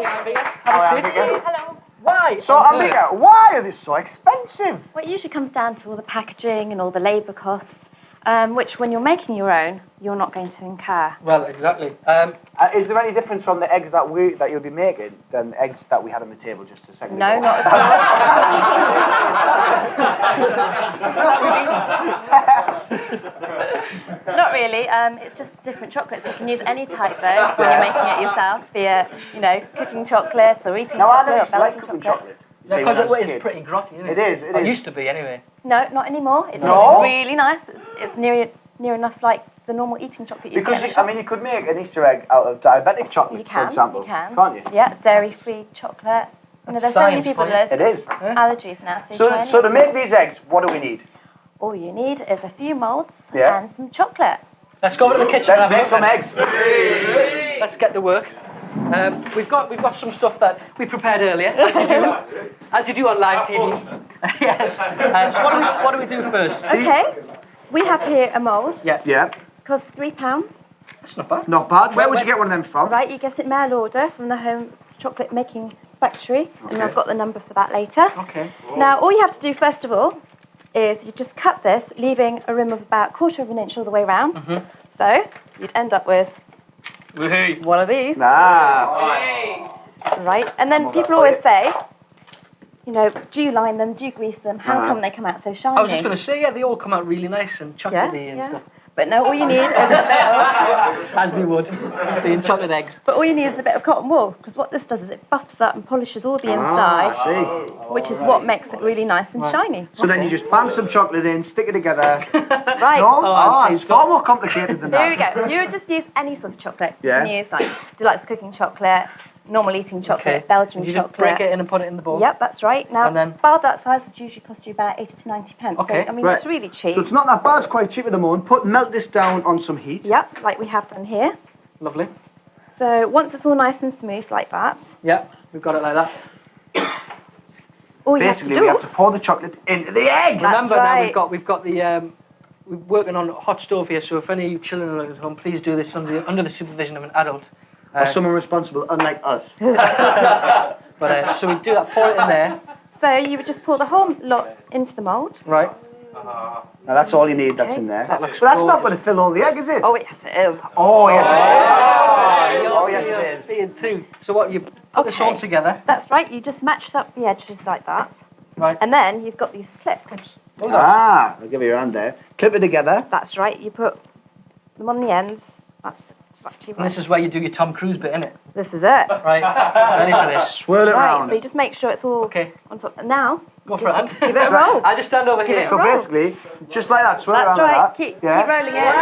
Ambika. Have a seat. Hello. Why? So, Ambika, why are they so expensive? Well, it usually comes down to all the packaging and all the labour costs, which when you're making your own, you're not going to incur. Well, exactly. Is there any difference from the eggs that you'll be making than the eggs that we had on the table just a second ago? No, not at all. Not really. It's just different chocolates. You can use any type though when you're making it yourself, be it cooking chocolate or eating chocolate. I like cooking chocolate. Because it is pretty grotty, isn't it? It is. It used to be, anyway. No, not anymore. It's really nice. It's near enough like the normal eating chocolate you because get. you could make an Easter egg out of diabetic chocolate, for example. You can. Can't you? Yeah, dairy-free chocolate. There's so many people that it is. allergies now. So to make these eggs, what do we need? All you need is a few moulds Yeah. and some chocolate. Let's go over to the kitchen. Let's make some eggs. Let's get to work. We've got some stuff that we prepared earlier, as you do on live TV. Yes. So what do we do first? Okay. We have here a mould. Yeah. Yeah. Costs £3. That's not bad. Not bad. Where would you get one of them from? Right, you get it mail order from the home chocolate making factory, and I've got the number for that later. Okay. Now, all you have to do first of all is you just cut this, leaving a rim of about 1/4 of an inch all the way around. Mm-hmm. So you'd end up with one of these. Right, and then people always say, you know, do you line them, do you grease them, how come they come out so shiny? I was just going to say, yeah, they all come out really nice and chocolatey and stuff. But no, all you need is a bit of... As they would, being chocolate eggs. But all you need is a bit of cotton wool, because what this does is it buffs up and polishes all the inside, which is what makes it really nice and shiny. So then you just bang some chocolate in, stick it together. Right. No? It's far more complicated than that. There we go. You would just use any sort of chocolate. Yeah. You can use like deluxe cooking chocolate, normal eating chocolate, Belgian you chocolate. Just break it in and put it in the bowl? Yep, that's right. Now, and then... bar that size would usually cost you about 80 to 90 pence. Okay. So, I mean, it's really cheap. So it's not that bad, it's quite cheap at the moment. Melt this down on some heat. Yep, like we have done here. Lovely. So once it's all nice and smooth like that. Yep, we've got it like that. All you Basically, have to do, we have to pour the chocolate into the egg. Remember now we've got the we're working on a hot stove here, so if any children are at home, please do this under the supervision of an adult. Or someone responsible, unlike us. But so we do that, pour it in there. So you would just pour the whole lot into the mould. Right. Now that's all you need, that's in there. That looks but that's not going to fill all the egg, is it? Oh, yes, it is. Oh, yes, it is. Oh, yes, it is. Too. So what, you put this all together? That's right, you just match up the edges like that. Right. And then you've got these clips. I'll give you your hand there. Clip it together. That's right, you put them on the ends. That's exactly And right. this is where you do your Tom Cruise bit, innit? This is it. Right. Ready for this? Swirl it Right, round. so you just make sure it's all on top. And now, Go for it. give it a roll. I just stand over here. So basically, just like that, swirl That's around right, like that. keep rolling it.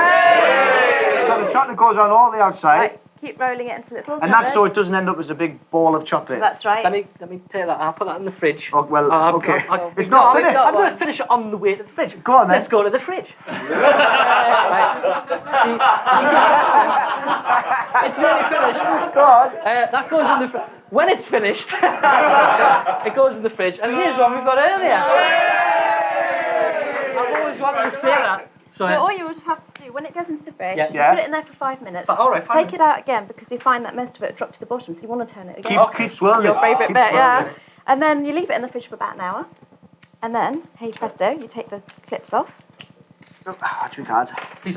So the chocolate goes on all the outside. Right, keep rolling it until it's all And that's so covered. it doesn't end up as a big ball of chocolate. That's right. Let me take that. I'll put that in the fridge. Oh, well, okay. It's No, not finished. I'm going to finish it on the way to the fridge. Go on, then. Let's go to the fridge. It's nearly finished. Go on. That goes in the fridge. When it's finished, it goes in the fridge. And here's one we've got earlier. I've always wanted to say that. So all you would have to do, when it goes into the fridge, Yeah. you put it in there for 5 minutes. All right, 5 Take minutes. it out again because you find that most of it drops to the bottom, so you want to turn it again. Keep swirling Your it. favourite Keep bit, swirling yeah. it. And then you leave it in the fridge for about an hour. And then, hey presto, you take the clips off. Too hard. Please.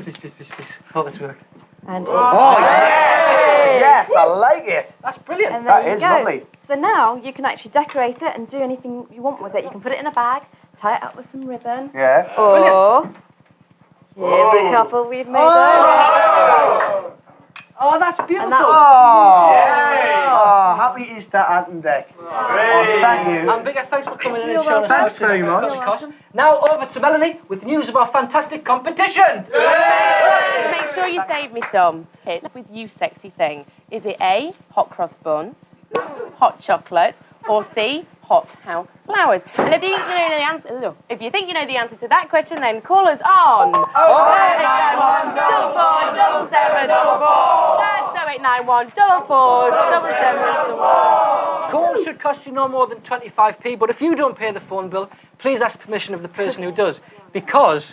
Hope this works. And Oh, yes, I like it. That's brilliant. And there That you is go. lovely. So now you can actually decorate it and do anything you want with it. You can put it in a bag, tie it up with some ribbon. Yeah. Or here's a couple we've made over. Oh, that's beautiful. And that Oh, happy Easter, Ant and Dec. Oh, thank you. And Bigger, thanks for coming in and You're showing us welcome. how Thanks very much. You're welcome. Now over to Melanie with news of our fantastic competition. Make sure you save me some. Hit with you sexy thing. Is it A, hot cross bun, hot chocolate, or C, hot house flowers? And if you think you know the answer, to that question, then call us on 0891 44 7744. That's 0891 44 7744. Calls should cost you no more than 25p, but if you don't pay the phone bill, please ask permission of the person who does, because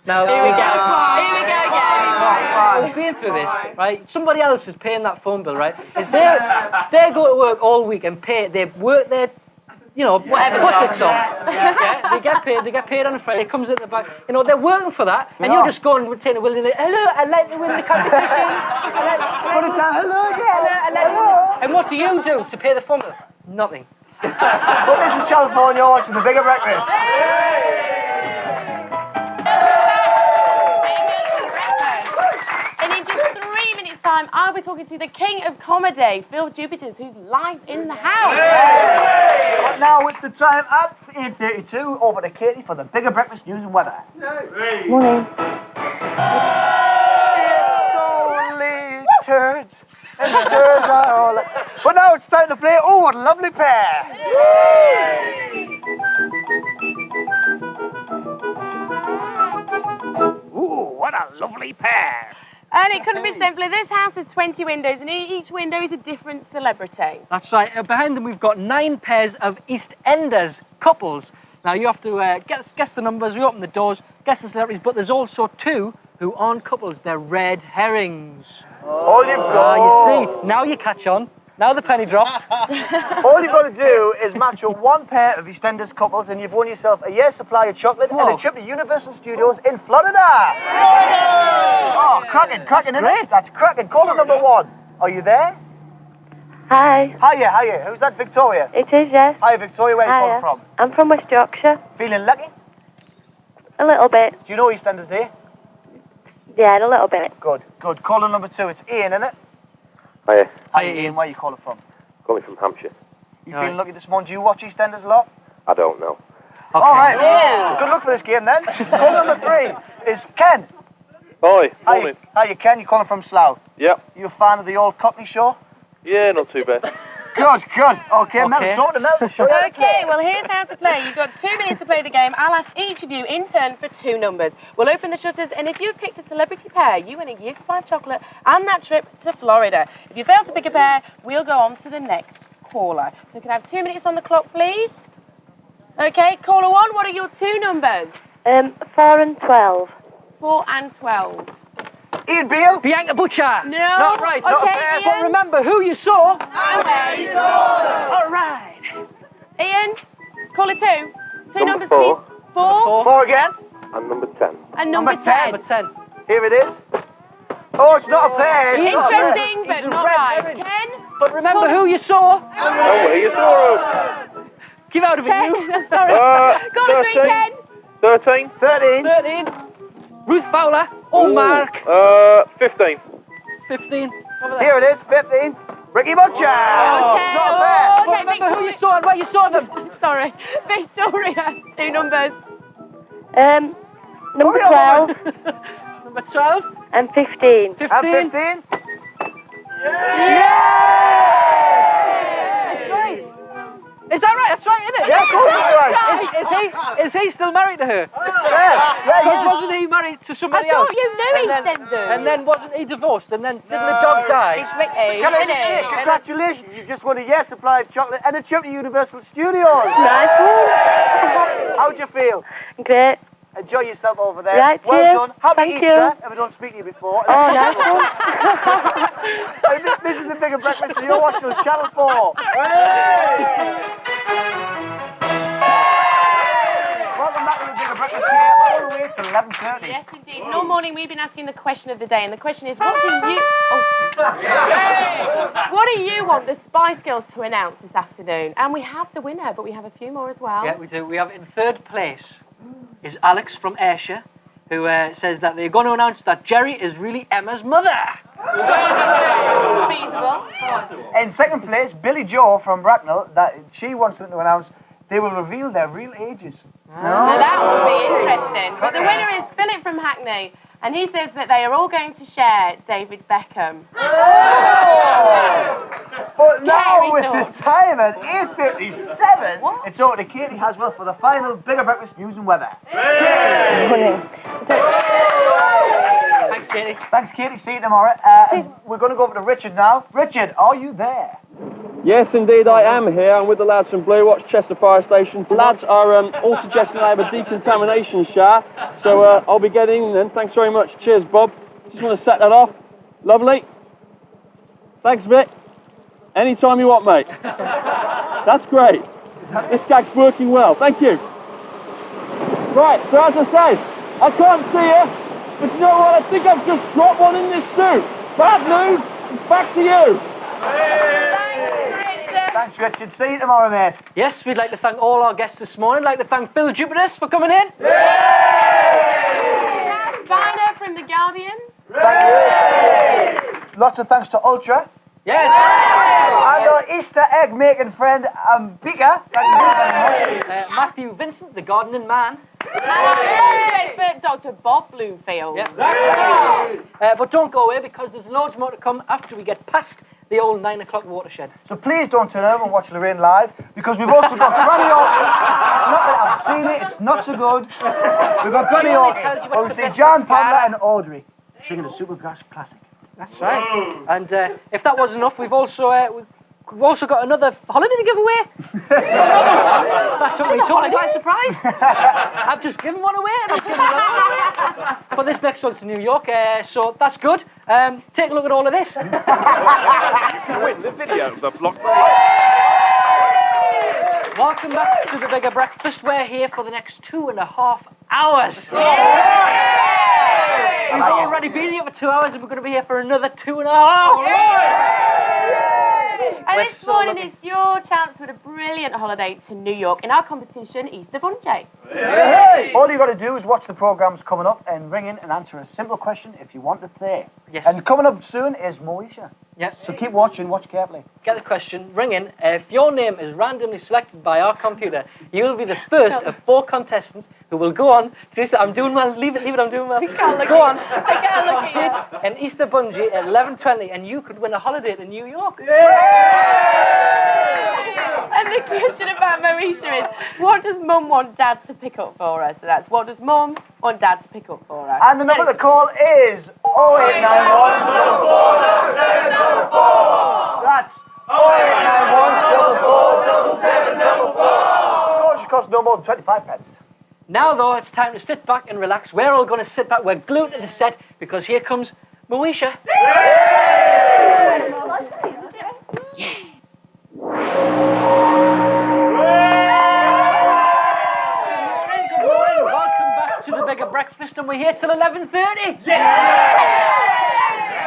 now Here we go. Here we go again. we've been through this, right? Somebody else is paying that phone bill, right? They go to work all week and they work their Whatever buttocks job. off. Yeah, they get paid on a Friday. It comes at the back. They're working for that, and you're just going and taking a willy. Hello, I'd like to win the competition. Hello, I'd like to win. And what do you do to pay the phone bill? Nothing. Well, this is California watching the Bigger Breakfast. And in just 3 minutes' time, I'll be talking to the king of comedy, Phill Jupitus, who's live in the house. But now it's the time at 8:32 over to Katie for the Bigger Breakfast news and weather. Morning. It's only turds, and the turds are all. But now it's time to play. Oh, what a lovely pair! Ooh, what a lovely pair. And it couldn't be simpler. This house has 20 windows, and each window is a different celebrity. That's right. Behind them, we've got 9 pairs of EastEnders couples. Now, you have to guess the numbers. We open the doors, guess the celebrities, but there's also 2 who aren't couples. They're red herrings. All you've got... You see, now you catch on. Now the penny drops. All you've got to do is match up 1 pair of EastEnders couples and you've won yourself a year's supply of chocolate and a trip to Universal Studios in Florida. Oh, cracking, isn't it? That's cracking. Caller number 1. Are you there? Hi. Hiya. Who's that, Victoria? It is, yes. Hi, Victoria. Where are you calling from? I'm from West Yorkshire. Feeling lucky? A little bit. Do you know EastEnders Day? Yeah, a little bit. Good. Caller number 2. It's Ian, isn't it? Hiya. Hi, Ian. Where are you calling from? Calling from Hampshire. You feeling lucky this morning? Do you watch EastEnders a lot? I don't know. Okay. All right. Yeah. Good luck for this game then. Caller number 3 is Ken. Hi. Morning. Hiya, Ken. You calling from Slough? Yep. You a fan of the old Cockney show? Yeah, not too bad. Good. Okay, Mel, talk to Mel. Okay, well, here's how to play. You've got 2 minutes to play the game. I'll ask each of you in turn for 2 numbers. We'll open the shutters, and if you've picked a celebrity pair, you win a year's supply of chocolate and that trip to Florida. If you fail to pick a pair, we'll go on to the next caller. So we can have 2 minutes on the clock, please. Okay, caller 1, what are your 2 numbers? 4 and 12. 4 and 12. Ian Beale? Bianca Butcher. No. Not right. Okay, Not fair. Ian. But remember who you saw. And you saw. All right. Ian, caller 2. 2 numbers, Four. please. 4. 4 again. And number 10. And number 10. Number 10. Here it is. Oh, it's not a pair. It's not a pair. Interesting, but not right. Ken? But remember who you saw. Oh, where you saw him? Give out of it, 10. you. Sorry. Caller 3, Ken. 13. 13. Ruth Fowler. Oh, Mark. 15. 15. Here it is. 15. Ricky Butcher. Okay. It's not a pair. Okay, But remember who you saw and where you saw them. Sorry. Victoria. 2 numbers. Number 12 Number 12. and 15. 15. And 15. That's right. Is that right? That's right, isn't it? Yeah, of course it's right. Is he still married to her? Yeah, Because wasn't he married to somebody I else? thought you knew EastEnders. And then wasn't he divorced? And then didn't the dog die? It's Ricky, Can I isn't just say, it? congratulations, you've just won a year's supply of chocolate and a trip to Universal Studios. Nice one. How'd you feel? Great. Enjoy yourself over there. Right, well cheers. done. Happy Thank Easter. you. If I don't speak to you before. Oh, nice one. Hey, this is the Bigger Breakfast, so you're watching on Channel 4. Hey! Welcome back to the Bigger Breakfast here, all the way to 11:30. Yes, indeed. And all morning we've been asking the question of the day, and the question is, what do you... What do you want the Spice Girls to announce this afternoon? And we have the winner, but we have a few more as well. Yeah, we do. We have in 3rd place is Alex from Ayrshire, who says that they're going to announce that Jerry is really Emma's mother. Feasible. In 2nd place, Billy Joe from Bracknell, that she wants them to announce they will reveal their real ages. Now that would be interesting. But the winner is Philip from Hackney, and he says that they are all going to share David Beckham. But now, Scary with thought. the time at 8:57, it's over to Katie Haswell for the final Bigger Breakfast news and weather. Thanks, Katie. Thanks, Katie. See you tomorrow. We're going to go over to Richard now. Richard, are you there? Yes, indeed, I am here. I'm with the lads from Blue Watch, Chester Fire Station. The lads are all suggesting I have a decontamination shower, so I'll be getting in then. Thanks very much. Cheers, Bob. Just want to set that off. Lovely. Thanks, Vic. Anytime you want, mate. That's great. This gag's working well. Thank you. Right, so as I said, I can't see you, but you know what? I think I've just dropped one in this suit. Bad news. It's back to you. Thanks, Richard. See you tomorrow, mate. Yes, we'd like to thank all our guests this morning. I'd like to thank Phill Jupitus for coming in. Banner from The Guardian. Thank you. Lots of thanks to Ultra. Yes. And our Easter egg making friend, Bika. Thank you very much. Matthew Vincent, the gardening man. Expert Dr. Bob Bloomfield. But don't go away, because there's loads more to come after we get past the old 9 o'clock watershed. So please don't turn over and watch Lorraine live, because we've also got Granny Orton. Not that I've seen it, it's not so good. We've got Granny Orton, where we see John Pamela and Audrey. singing a Supergrass classic. That's right. And if that wasn't enough, we've also got another holiday to give away. That took me totally by surprise. I've just given one away. And I've given one away. But this next one's to New York, so that's good. Take a look at all of this. You can win the video, the blockbuster. Welcome back to the Bigger Breakfast. We're here for the next 2.5 hours. We've already been here for 2 hours and we're going to be here for another 2.5. And this morning it's your chance for a brilliant holiday to New York in our competition, Easter Bungee. All you got to do is watch the programmes coming up and ring in and answer a simple question if you want to play. Yes. And coming up soon is Moesha. Yep. So keep watching, watch carefully. Get the question, ring in. If your name is randomly selected by our computer, you will be the first of 4 contestants who will go on to I'm doing well, leave it, I'm doing well. Go on. I can't look at you. An Easter Bungee at 11:20 and you could win a holiday to New York. And the question about Moesha is, what does Mum want Dad to pick up for her? So that's, what does Mum want Dad to pick up for her? And the number to call is 0891 That's 0891 It costs no more than 25 pence. Now though, it's time to sit back and relax. We're all going to sit back. We're glued to the set because here comes Moesha. Welcome back to the Bigger Breakfast, and we're here till 11:30.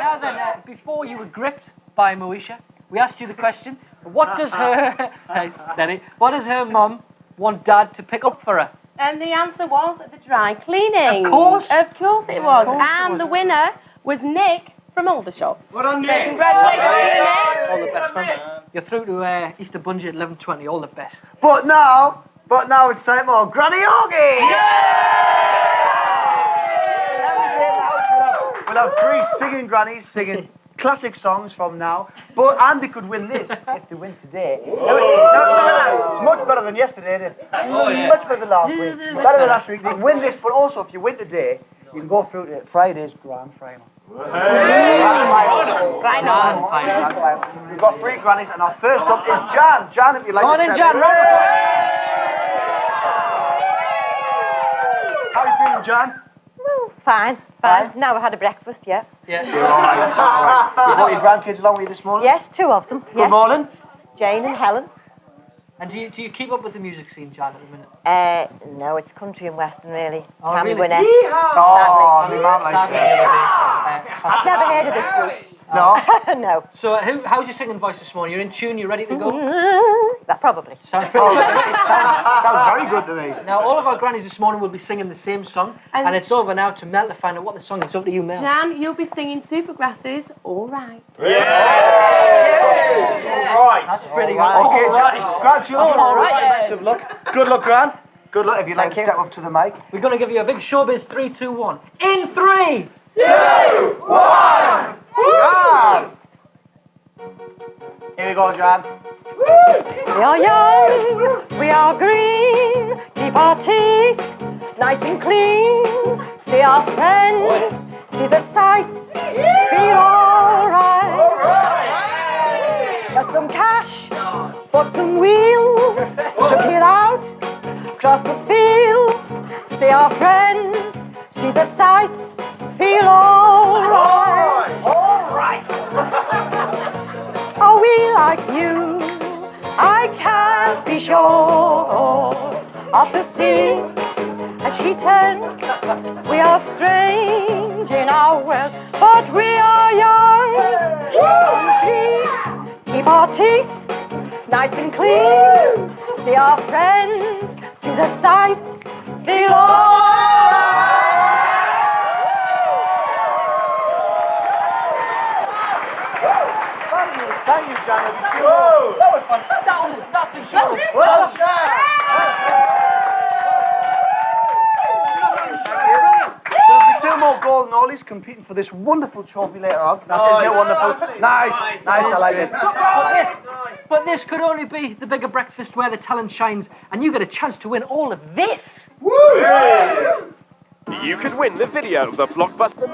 Now then, before you were gripped by Moesha, we asked you the question: what does her mum want Dad to pick up for her? And the answer was the dry cleaning. Of course. Of course it was. And the winner was Nick from Aldershot. Well done, Nick. So congratulations to you, Nick. All the best, man. You're through to Easter Bungee at 11:20. All the best. But now it's time for Granny Yogi! We'll have 3 singing grannies singing classic songs from now. And they could win this if they win today. It's much better than yesterday, isn't it? Much better than last week. Better than last week. They can win this, but also if you win today, you can go through to Friday's Grand Final. Right on. We've got 3 grannies, and our first up is Jan. Jan, if you'd like Morning, to Jan. How are you feeling, Jan? Fine. Now I had a breakfast, yeah. Yeah. You're all right. That's all right. You brought your grandkids along with you this morning? Yes, 2 of them. Good morning. Jane and Helen. And do you keep up with the music scene, Jan, at the minute? No, it's country and western, really. Oh, Tammy really? Wynette. Oh, my mum likes it. I've never heard of this group. No? No. So how's your singing voice this morning? You're in tune, you're ready to go? That probably. Sounds pretty good. Sounds very good to me. Now, all of our grannies this morning will be singing the same song, and it's over now to Mel to find out what the song is. It's up to you, Mel. Jan, you'll be singing Supergrass's All Right. Right. That's pretty good. Okay, Jan, congratulations. All right, Best of luck. Good luck, Gran. Good luck if you'd like to step up to the mic. We're going to give you a big showbiz 3, 2, 1. In 3, 2, 1. Jan! Here we go, Jan. We are young, we are green, keep our teeth nice and clean. See our friends, see the sights, feel alright. Got some cash, bought some wheels, took it out, cross the fields. See our friends, see the sights, feel alright. Are we like you? I can't be sure of the scene as she turns. We are strange in our world, but we are young and clean. Keep our teeth nice and clean. See our friends, see the sights, feel alright. Thank you, Jan. That was fun. That was nothing short of Well fun. There'll be 2 more golden ollies competing for this wonderful trophy later on. That's isn't it wonderful? Nice, I like it. But this could only be the Bigger Breakfast where the talent shines, and you get a chance to win all of this. You could win the video, the blockbuster.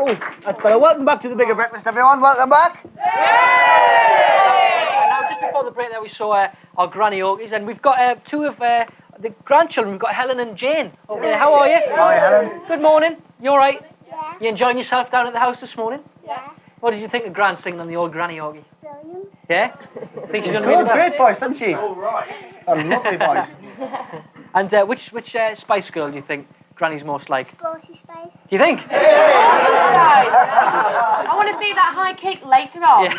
Oh, that's better. Welcome back to the Bigger Breakfast, everyone. Welcome back. Now, just before the break there, we saw our Granny Oakies, and we've got two of the grandchildren. We've got Helen and Jane over there. How are you? Hi, Helen. Good morning. You all right? Yeah. You enjoying yourself down at the house this morning? Yeah. What did you think of Gran singing on the old Granny Oakie? Brilliant. Yeah? Think she's done Good, really well? great voice, hasn't she? All right. A lovely voice. And which Spice Girl do you think Granny's most like? Sporty space. Do you think? I want to see that high kick later on.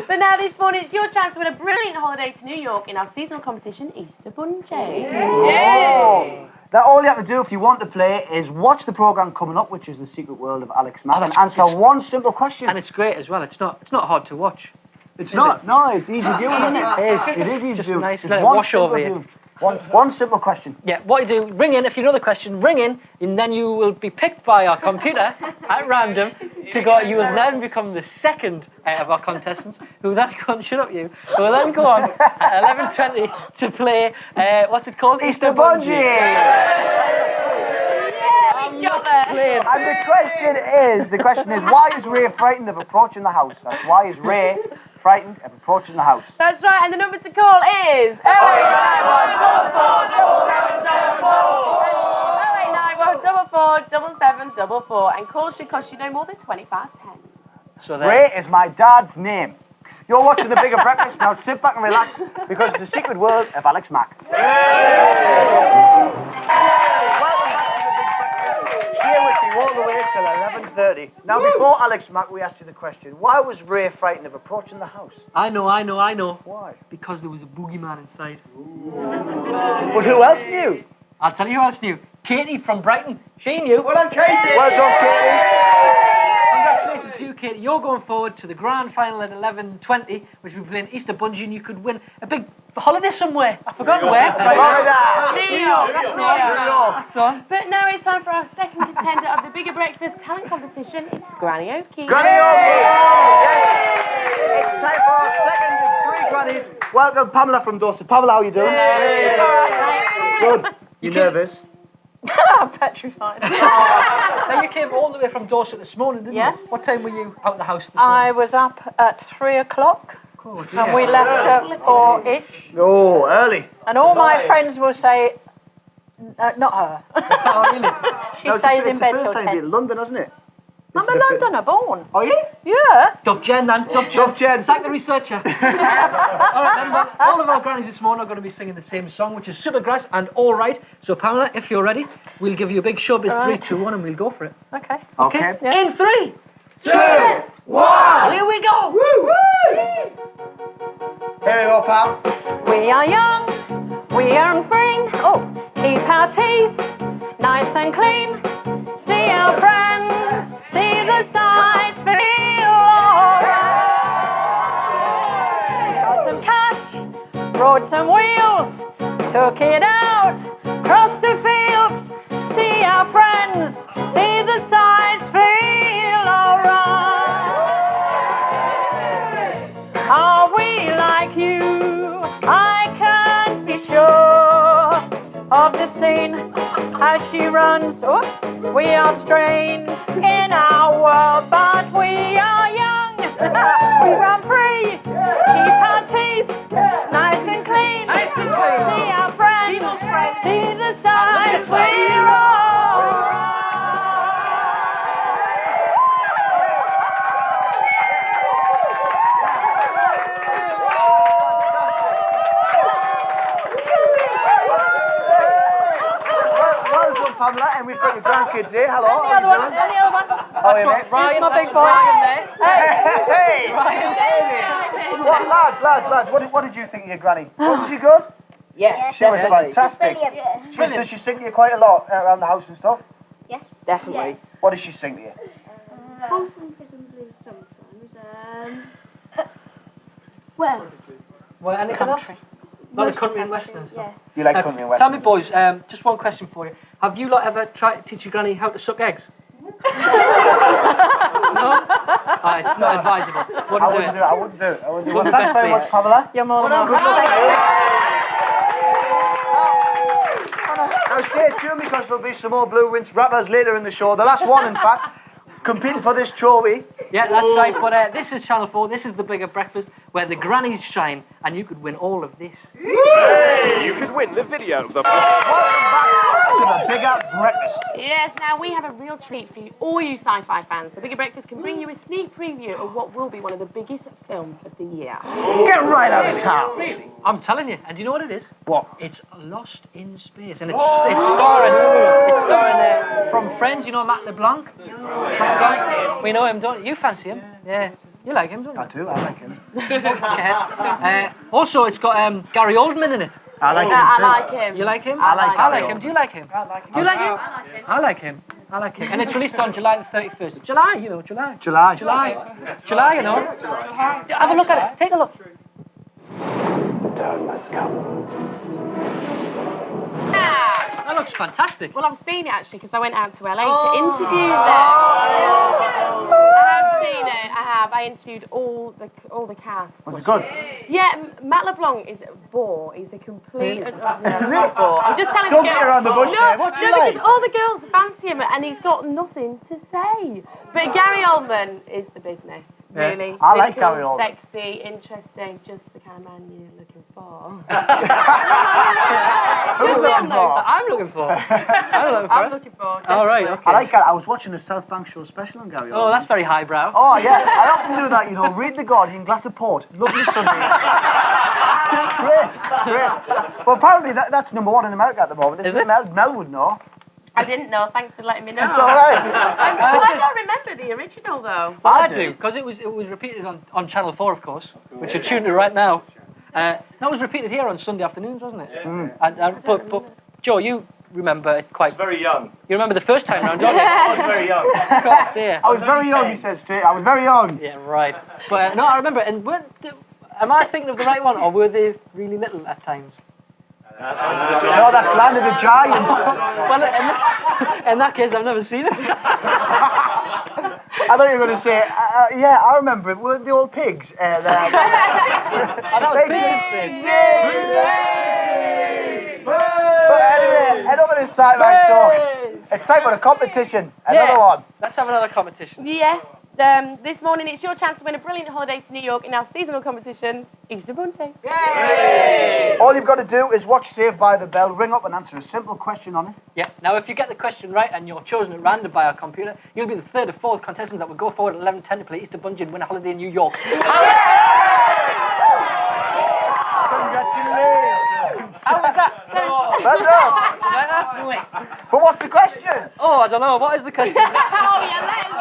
But now this morning, it's your chance to win a brilliant holiday to New York in our seasonal competition, Easter Bunny. Yay! Now, all you have to do if you want to play is watch the programme coming up, which is The Secret World of Alex Mack, and answer one simple question. And it's great as well. It's not hard to watch. It's not. No, it's easy viewing, isn't it? It is. It is easy Just viewing. nice Just little one wash over simple you. view. One simple question. Yeah, what you do, ring in if you know the question, ring in, and then you will be picked by our computer at random to go. You will then become the second of our contestants, who then go and shut up you, who will then go on at 11:20 to play, what's it called? Easter Bungee! We got there. And the question is, why is Ray frightened of approaching the house? That's why is Ray frightened of approaching the house? That's right, and the number to call is 0891444. And calls should cost you no more than 25 pence. So Ray is my dad's name. You're watching The Bigger Breakfast. Now sit back and relax, because it's The Secret World of Alex Mack. Here with you all the way till 11:30. Now, before Alex Mack, we asked you the question, why was Ray frightened of approaching the house? I know. Why? Because there was a boogeyman inside. Well, who else knew? I'll tell you who else knew. Katie from Brighton. She knew. Well done, Katie. Well done, Katie. Congratulations to you, Katie. You're going forward to the grand final at 11:20, which we'll be playing Easter Bungee, and you could win a big holiday somewhere. I've forgotten where. Florida. New York. That's New York. That's the one. But now it's time for our second contender of the Bigger Breakfast talent competition. It's Granny Oakie. Granny Oakie! Yes. It's time for our second of three grannies. Welcome, Pamela from Dorset. Pamela, how are you doing? Good. You nervous? I'm petrified. Now, you came all the way from Dorset this morning, didn't Yes. you? What time were you out of the house this morning? I was up at 3 o'clock. Good, And we left at 4-ish. Oh, early. And all my friends will say, not her. Oh, really? She stays in bed till It's the first time 10. you're in London, hasn't it? I'm a Londoner born. Are you? Yeah. Dove Jen, then. Dove Jen. Sack the researcher. All right, then. Well, all of our grannies this morning are going to be singing the same song, which is Supergrass and All Right. So, Pamela, if you're ready, we'll give you a big showbiz All right. 3, 2, 1, and we'll go for it. Okay. Okay. Yeah. In 3, 2, 1. Here we go. Woo! Here we go, Pam. We are young, we are free. Oh, keep our teeth nice and clean. See our friends, see the sights, feel alright. Got some cash, rode some wheels, took it out, crossed the fields. See our friends, see the sights, feel alright. Are we like you? I can't be sure of the scene as she runs. Oops, we are strange in our world, but we are young. We run free, keep our teeth nice and clean. See our friends, see the signs, we're alright. Well done, Pamela, and we've got your grandkids here. Hello. Any other one? Any other one? Oh, yeah, mate. Here's my big boy. Hey! Lads, what did you think of your granny? Was she good? Yeah. She was fantastic. Brilliant. Does she sing to you quite a lot around the house and stuff? Yes. Definitely. What does she sing to you? Folsom Prison Blues sometimes. Well, Well, anything else? Not a country and western stuff. yeah. You like country and western? Tell me, boys, just one question for you. Have you lot ever tried to teach your granny how to suck eggs? No? It's not advisable. I wouldn't do it. Well, the thanks best very bit. much, Pamela. You're more than Well done, welcome. good luck. Thank you. Now, Now stay tuned because there'll be some more Blue Rinse rappers later in the show. The last one, in fact, competing for this trophy. Yeah, that's right. But this is Channel 4. This is the bigger breakfast where the grannies shine, and you could win all of this. You could win the video of the... To the bigger breakfast. Yes, now we have a real treat for you, all you sci-fi fans. The Bigger Breakfast can bring you a sneak preview of what will be one of the biggest films of the year. Get right out of town. Really? I'm telling you. And do you know what it is? What? It's Lost in Space, and it's starring from Friends. You know Matt LeBlanc. We know him, don't you? You fancy him? Yeah. You like him, don't you? I do. I like him. Also, it's got Gary Oldman in it. I like him. I like him. You like him? I like him. Do you like him? I like him. Do you like him? I like him. I like him. And it's released on July the 31st. July, you know, July. July. July, you know. Have a look at it. Take a look. Turn must come. That looks fantastic. Well, I've seen it actually because I went out to LA to interview them. I have seen it. I have. I interviewed all the cast. Was it good? Yeah, Matt LeBlanc is a bore. He's a complete. Not bore. I'm just telling Don't you. get around the bush there. What do you like? Because all the girls fancy him and he's got nothing to say. But Gary Oldman is the business. Yeah. Really. I like Really Gary Oldman. Sexy, interesting, just the kind of man you're looking for. Who's looking for? I'm looking for. I'm looking for. All right. Okay. I like that. I was watching a South Bank show special on Gary Oldman. Oh, that's very highbrow. Oh, yeah. I often do that, you know. Read The Guardian, glass of port. Lovely Sunday. Great. Well, apparently that's number one in America at the moment. Is it? Mel would know. I didn't know. Thanks for letting me know. It's all right. I don't remember the original though. I do, because it was repeated on Channel 4, of course, which you're tuned to right now. That was repeated here on Sunday afternoons, wasn't it? Yeah. But Joe, you remember it quite... Very young. You remember the first time round, don't you? I was very young. There. I was very young, he says straight. I was very young. Yeah, right. But no, I remember. And am I thinking of the right one, or were they really little at times? No, that's Land of the Giants. Well, in that case, I've never seen it. I thought you were going to say, yeah, I remember it. Weren't the old pigs? That was Pig. But anyway, head over to this side, right, talk. It's time for a competition. Another one. Let's have another competition. Yes. This morning it's your chance to win a brilliant holiday to New York in our seasonal competition, Easter Bunting. Yay! All you've got to do is watch Saved by the Bell, ring up and answer a simple question on it. Yeah. Now, if you get the question right and you're chosen at random by our computer, you'll be the third or fourth contestant that will go forward at 11:10 to play Easter Bunting and win a holiday in New York. Congratulations! How was that? Well done. But what's the question? Oh, I don't know. What is the question? Oh, yeah, let us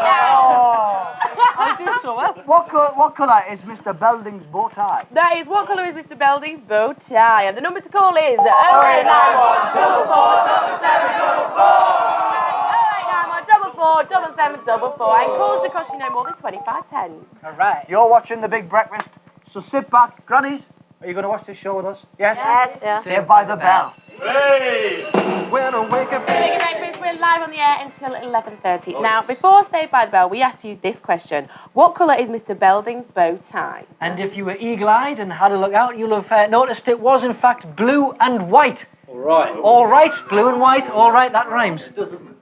I do so well. What colour is Mr. Belding's bow tie? That is, what colour is Mr. Belding's bow tie? And the number to call is 0891 and calls should cost you no more than 25 pence. All right. You're watching The Big Breakfast, so sit back. Grannies, are you going to watch this show with us? Yes? Yes. Yeah. Saved by the Bell. Hey! When I wake up... The Big Breakfast, we're live on the air until 11:30. Now, before Saved by the Bell, we asked you this question. What colour is Mr. Belding's bow tie? And if you were eagle-eyed and had a look out, you'll have noticed it was, in fact, blue and white. All right. All right, blue and white. All right, that rhymes.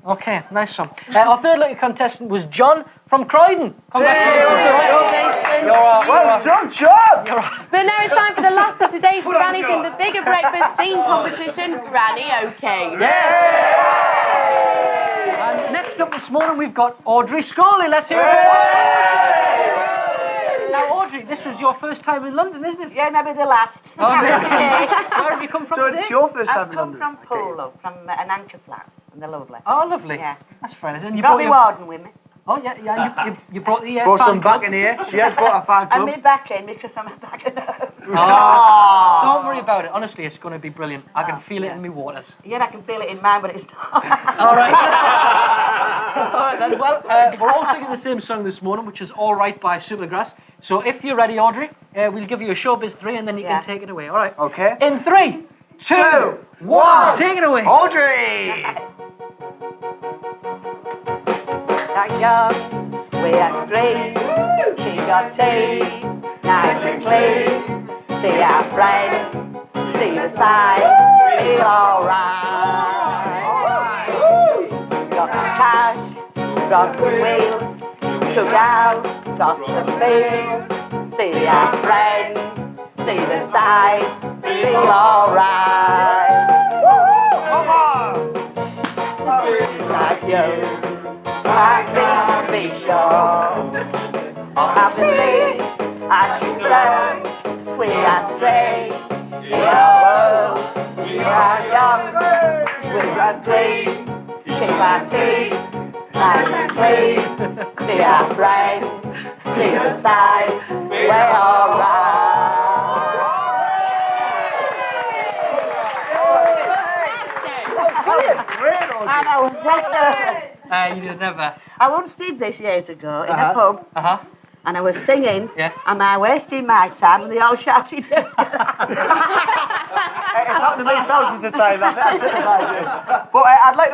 Okay, nice one. Our third lucky contestant was John from Croydon. Congratulations. Well done, John! But now it's time for the last of today's grannies in the Bigger Breakfast Scene Competition, Granny OK. And next up this morning, we've got Audrey Scully. Let's hear it. Now, Audrey, this is your first time in London, isn't it? Yeah, maybe the last. Oh, really? Where have you come from So today? it's your first time I've in come London? from Polo, from an anchor flat, and they're lovely. Oh, lovely. Yeah. That's fair. And You got me warden with me. Oh, yeah. You brought the Brought fan some club. back in here. She has brought a fan And club. me back in because I'm back in Oh. Don't worry about it. Honestly, it's going to be brilliant. I can feel it in my waters. Yeah, I can feel it in mine, but it's not. All right. All right, then. Well, we're all singing the same song this morning, which is All Right by Supergrass. So if you're ready, Audrey, we'll give you a showbiz 3 and then you can take it away. All right? Okay. In 3, 2, 1. Take it away. Audrey! That young, we are 3. She got tea, nice and clean. See our friends, see the sign, feel alright. across the wheels, took out across the fields. See our friends, see the sights, feel alright. Come on! Like you, I can be sure of the sea as you turn. We are straight in our world. We are young, we run clean. Keep our teeth nice and clean. See our friends, see the sights. We're alright. And I was You did never. I once did this years ago in a pub, and I was singing, Yeah. and I wasted my time, and they all shouted. It's happened to me thousands of times. That's it. But I'd like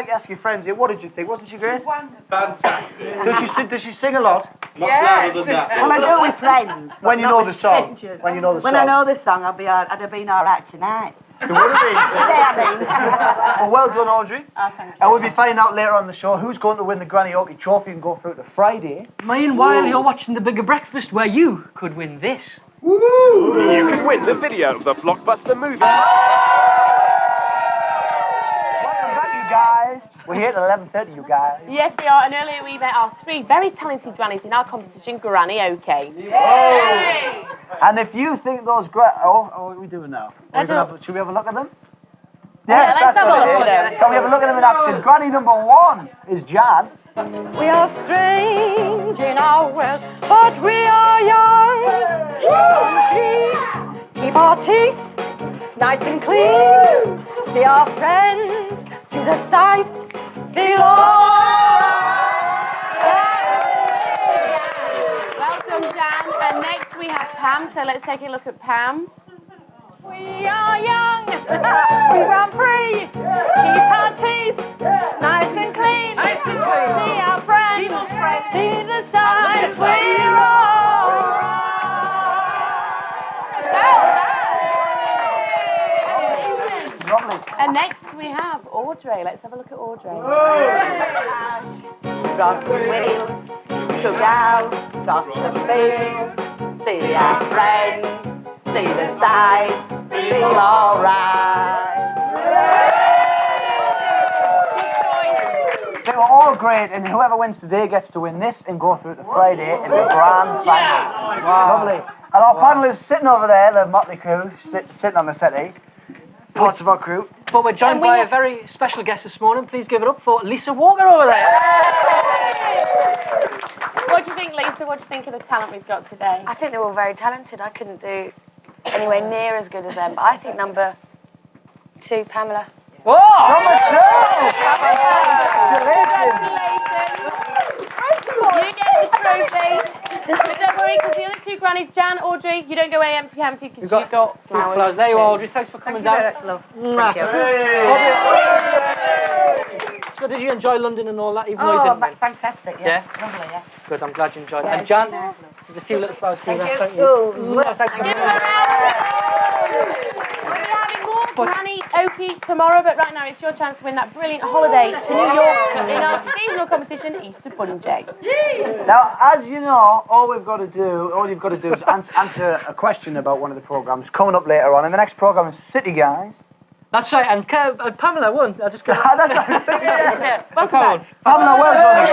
to ask your friends here. What did you think? Wasn't she great? Fantastic. Does she sing a lot? Much louder than that. Well, I do with friends. When you not know with the song. strangers. When you know the When song. I know the song, I'd have been all right tonight. It would have been. Today, I mean. Well, well done, Audrey. Oh, thank you. And we'll be finding out later on the show who's going to win the Granny Oakley Trophy and go through to Friday. Meanwhile, you're watching the Bigger Breakfast, where you could win this. You can win the video of the blockbuster movie. Welcome back, you guys. We're here at 11:30, you guys. Yes, we are. And earlier we met our 3 very talented grannies in our competition, Granny OK. And if you think those what are we doing now? Should we have a look at them? Yeah, let's have a look at them. Shall we have a look at them in action? Granny number 1 is Jan. We are strange in our world, but we are young. Keep our teeth nice and clean. See our friends, see the sights, feel Well done, Jan. And next we have Pam, so let's take a look at Pam. We are young, we run free. Keep our teeth nice and clean. See our friends, see the sights, we're Lovely. And next we have Audrey. Let's have a look at Audrey. Across the wheels, took out across the fields. See our friends, see the sights, feel alright. They were all great, and whoever wins today gets to win this and go through to Friday in the grand final. Lovely. And our panel is sitting over there, the motley crew, sitting on the settee. Parts of our crew. But we're joined by a very special guest this morning. Please give it up for Lisa Walker over there. What do you think, Lisa? What do you think of the talent we've got today? I think they're all very talented. I couldn't do anywhere near as good as them, but I think number 2, Pamela. Whoa! Number 2! You get the trophy. But don't worry, because the other 2 grannies, Jan, Audrey, you don't go away empty-handed because you've got flowers. There you are, Audrey. Thanks for coming down. Thank you. So did you enjoy London and all that, even though you didn't win? Fantastic, Yeah? Lovely, yeah. Good, I'm glad you enjoyed it. Yeah, And Jan, yeah. there's a few little flowers for you. Thank Thank you. you. Oh, Thanks for We'll be having more Granny Opie tomorrow, but right now it's your chance to win that brilliant holiday to New York in our seasonal competition, Easter Bunny. Now, as you know, all you've got to do is answer a question about one of the programs coming up later on. And the next program is City Guys. That's right, and Pamela won. I just got That's right. yeah. Pamela, well done.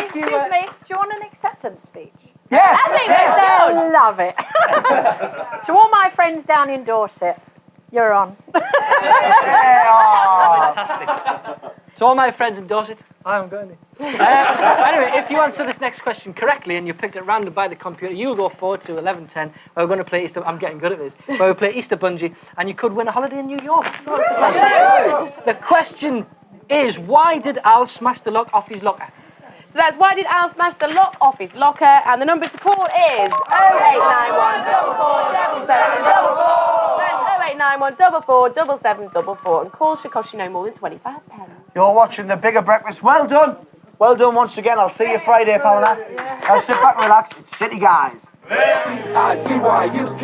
Excuse me. Do you want an acceptance speech? Yes. I love it. To all my friends down in Dorset, you're on. Fantastic. To all my friends in Dorset, I'm going to. Anyway, if you answer this next question correctly and you picked it random by the computer, you'll go forward to 11:10. We're going to play Easter. I'm getting good at this. Where we play Easter Bungee, and you could win a holiday in New York. The question is, why did Al smash the lock off his locker? So that's why did Al smash the lock off his locker, and the number to call is 0891 447744. That's 0891 447744, and calls should cost you no more than £25. You're watching the Bigger Breakfast. Well done. Well done once again. I'll see you Friday, Pamela. Now sit back and relax. It's City Guys. I-T-Y-U-K.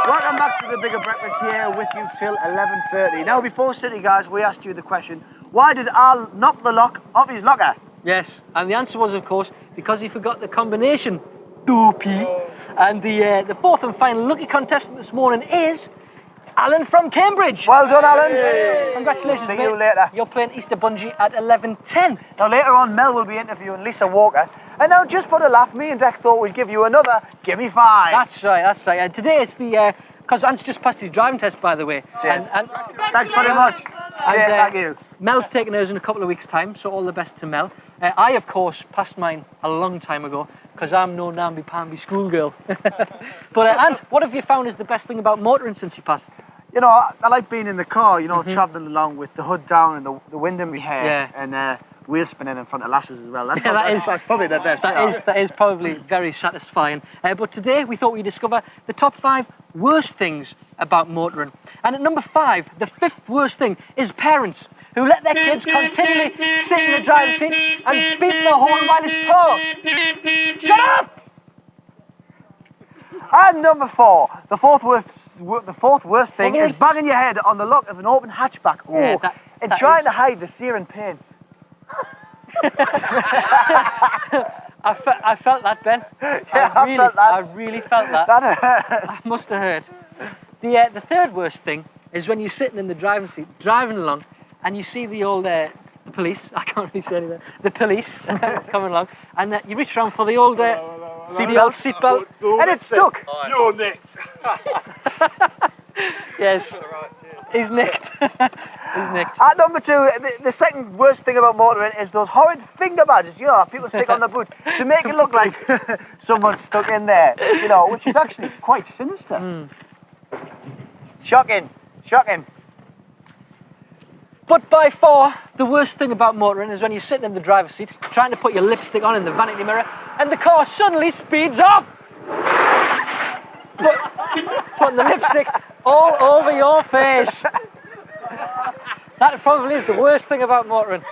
Welcome back to the Bigger Breakfast here with you till 11:30. Now, before City, guys, we asked you the question, why did Al knock the lock off his locker? Yes, and the answer was, of course, because he forgot the combination. Dopey. And the fourth and final lucky contestant this morning is Alan from Cambridge. Well done, Alan. Congratulations, See mate. you later. You're playing Easter Bungee at 11:10. Now, later on, Mel will be interviewing Lisa Walker. And now, just for the laugh, me and Deck thought we'd give you another Gimme 5. That's right, that's right. And today it's the, because Ant's just passed his driving test, by the way. Yes. And Thanks very much. And, Thank you. Mel's taking hers in a couple of weeks' time, so all the best to Mel. I, of course, passed mine a long time ago, because I'm no namby-pamby schoolgirl. But, Ant, what have you found is the best thing about motoring since you passed? You know, I like being in the car, you know, travelling along with the hood down and the wind in my hair. Yeah. And wheel spinning in front of lasses as well. That's, That's probably the best. That is probably very satisfying. But today we thought we'd discover the top 5 worst things about motoring. And at number 5, the 5th worst thing is parents who let their kids continually sit in the driver's seat and beat the horn while it's paused. Shut up! And number 4, the fourth worst thing is banging your head on the lock of an open hatchback. Yeah, and trying to hide the searing pain. I felt that, Ben. Yeah, I really, felt that. I really felt that. That hurt. That must have hurt. The third worst thing is when you're sitting in the driving seat, driving along, and you see the old the police. I can't really say anything. The police coming along, and you reach around for the old seatbelt, and it's stuck. You're next. Yes, he's nicked. He's nicked. At number 2, the second worst thing about motoring is those horrid finger badges, you know, that people stick on the boot to make it look like someone's stuck in there, you know, which is actually quite sinister. Shocking. But by far, the worst thing about motoring is when you're sitting in the driver's seat, trying to put your lipstick on in the vanity mirror, and the car suddenly speeds up! Putting the lipstick all over your face. That probably is the worst thing about motoring.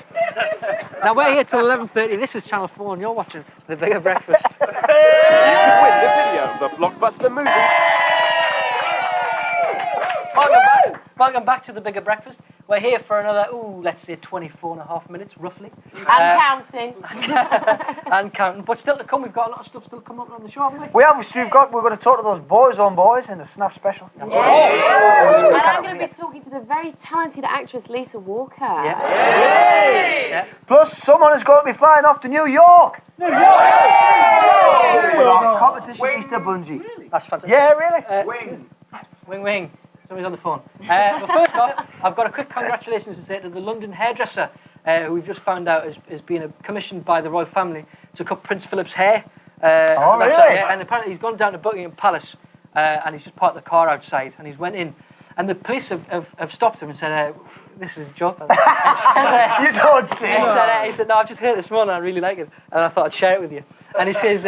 Now we're here till 11:30. This is Channel 4 and you're watching The Bigger Breakfast. You win the video of the blockbuster movie. Welcome back to The Bigger Breakfast. We're here for another, let's say 24.5 minutes, roughly. And counting. And counting. But still to come, we've got a lot of stuff still coming up on the show, haven't we? We're going to talk to those boys on boys in the Snap special. And I'm going to be talking to the very talented actress Lisa Walker. Yeah. Plus, someone is going to be flying off to New York. With our competition Easter Bungee. Really? That's fantastic. Yeah, really? Wing. Somebody's on the phone. But first off, I've got a quick congratulations to say to the London hairdresser, who we've just found out has been commissioned by the royal family to cut Prince Philip's hair. Really? And apparently he's gone down to Buckingham Palace, and he's just parked the car outside, and he's went in. And the police have stopped him and said, this is a job. You don't say. He said, no, I've just heard it this morning, I really like it, and I thought I'd share it with you. And he says,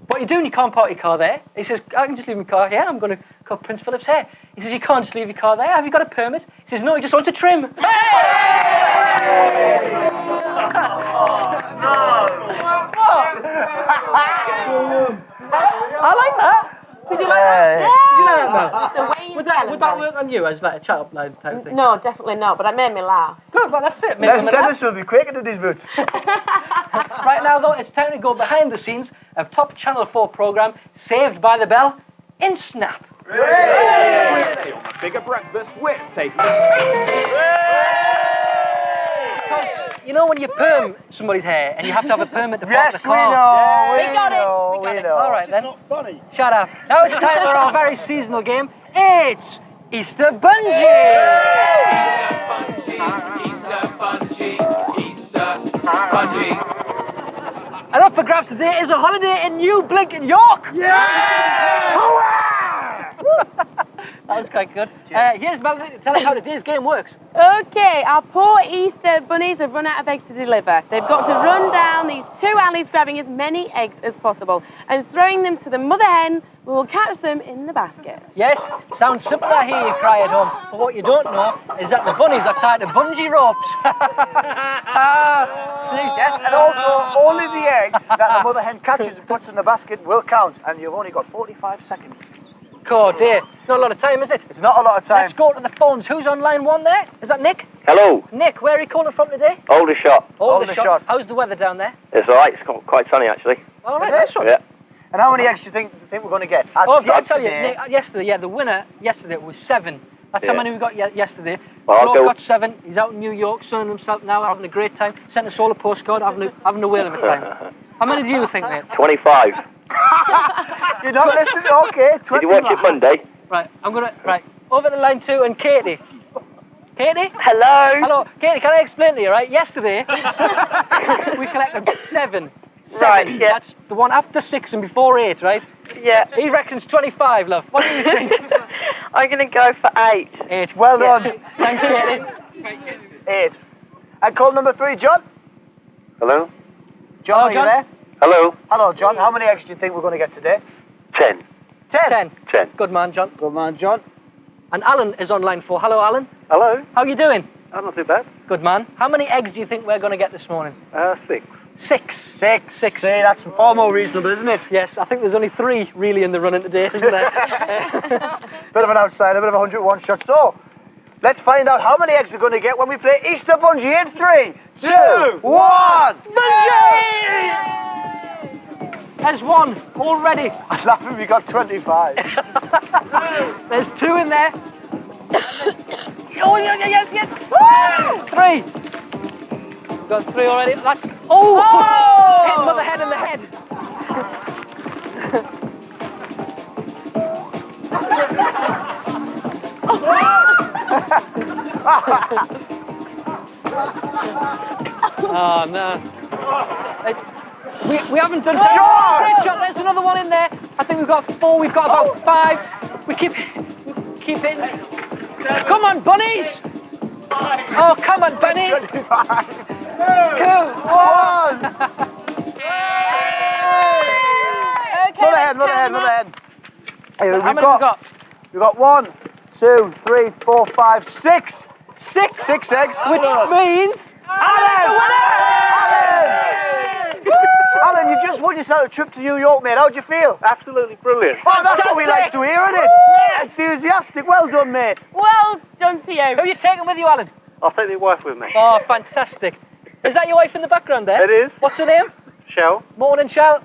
what are you doing? You can't park your car there. He says, I can just leave my car here. I'm going to cut Prince Philip's hair. He says, you can't just leave your car there. Have you got a permit? He says, no, he just wants a trim. Hey! I like that. Did you like that? Yeah. Did you like that, It's the way you Would tell that them. work on you as like a chat-up line type thing? No, definitely not, but it made me laugh. Good, well, that's it. Dennis will be quaking in these boots. Right now, though, it's time to go behind the scenes of top Channel 4 programme, Saved by the Bell, in Snap. Wednesday on the Bigger Breakfast, we're taking. Because, you know when you perm somebody's hair and you have to have a permit to park the car? We got it. All right, then. Not funny. Shut up. Now it's time for our very seasonal game. It's Easter Bungee! Easter Bungee. And up for grabs today is a holiday in New Blinken, York! Yeah! That was quite good. Here's Melanie to tell us how today's game works. Okay, our poor Easter bunnies have run out of eggs to deliver. They've got to run down these 2 alleys grabbing as many eggs as possible and throwing them to the mother hen who will catch them in the basket. Yes, sounds simple, I hear you cry at home. But what you don't know is that the bunnies are tied to bungee ropes. See, yes, and also only the eggs that the mother hen catches and puts in the basket will count, and you've only got 45 seconds. God, dear. Not a lot of time, is it? It's not a lot of time. Let's go to the phones. Who's on line 1 there? Is that Nick? Hello, Nick, where are you calling from today? Aldershot. Aldershot. How's the weather down there? It's alright, it's quite sunny actually. All right, nice one. Yeah. And how many eggs do you think we're going to get? Oh, I'll tell you, Nick, yesterday, the winner yesterday was 7. That's how many we got yesterday. Well, Bloke got 7. He's out in New York, sunning himself now, having a great time. Sent us all a postcard, having a whale of a time. How many do you think, mate? 25. You're not listening? Okay, 25. Did you watch it Monday? Right, right, over to line 2 and Katie. Katie? Hello. Hello, Katie, can I explain to you, right? Yesterday, we collected 7. Right, yeah. That's the one after 6 and before 8, right? Yeah. He reckons 25, love. What do you think? I'm going to go for 8. 8. Well done. Thanks, Katie. 8. And call number 3, John. Hello? John, are you there? Hello? Hello, John. How many eggs do you think we're going to get today? 10. 10. 10. Good man, John. Good man, John. And Alan is on line 4. Hello, Alan. Hello. How you doing? I'm not too bad. Good man. How many eggs do you think we're going to get this morning? 6. 6. 6. See, that's far more reasonable, isn't it? Yes, I think there's only 3 really in the running today, isn't there? Bit of an outsider, bit of a 101 shot. So, let's find out how many eggs we're going to get when we play Easter Bungee in 3, 2, 1. Bungee! There's 1 already. I'm laughing, we got 25. There's 2 in there. Oh, yes. Woo! 3. Got 3 already. That's hit Mother Head in the head. Oh no. We haven't done great shot. There's another one in there. I think we've got 4. We've got about 5. We keep hitting. Come on, bunnies! Oh, come on, bunnies! 2, 1. Mother head. Hey, How many have we got? We've got 1, 2, 3, 4, 5, 6. 6 eggs. Which means Alan! Alan, you just won yourself a trip to New York, mate. How'd you feel? Absolutely brilliant. Oh, that's what we like to hear, isn't it? Yes. Enthusiastic. Well done, mate. Well done to you. Who are you taking with you, Alan? I'll take my wife with me. Oh, fantastic. Is that your wife in the background there? It is. What's her name? Shell. Morning, Shell.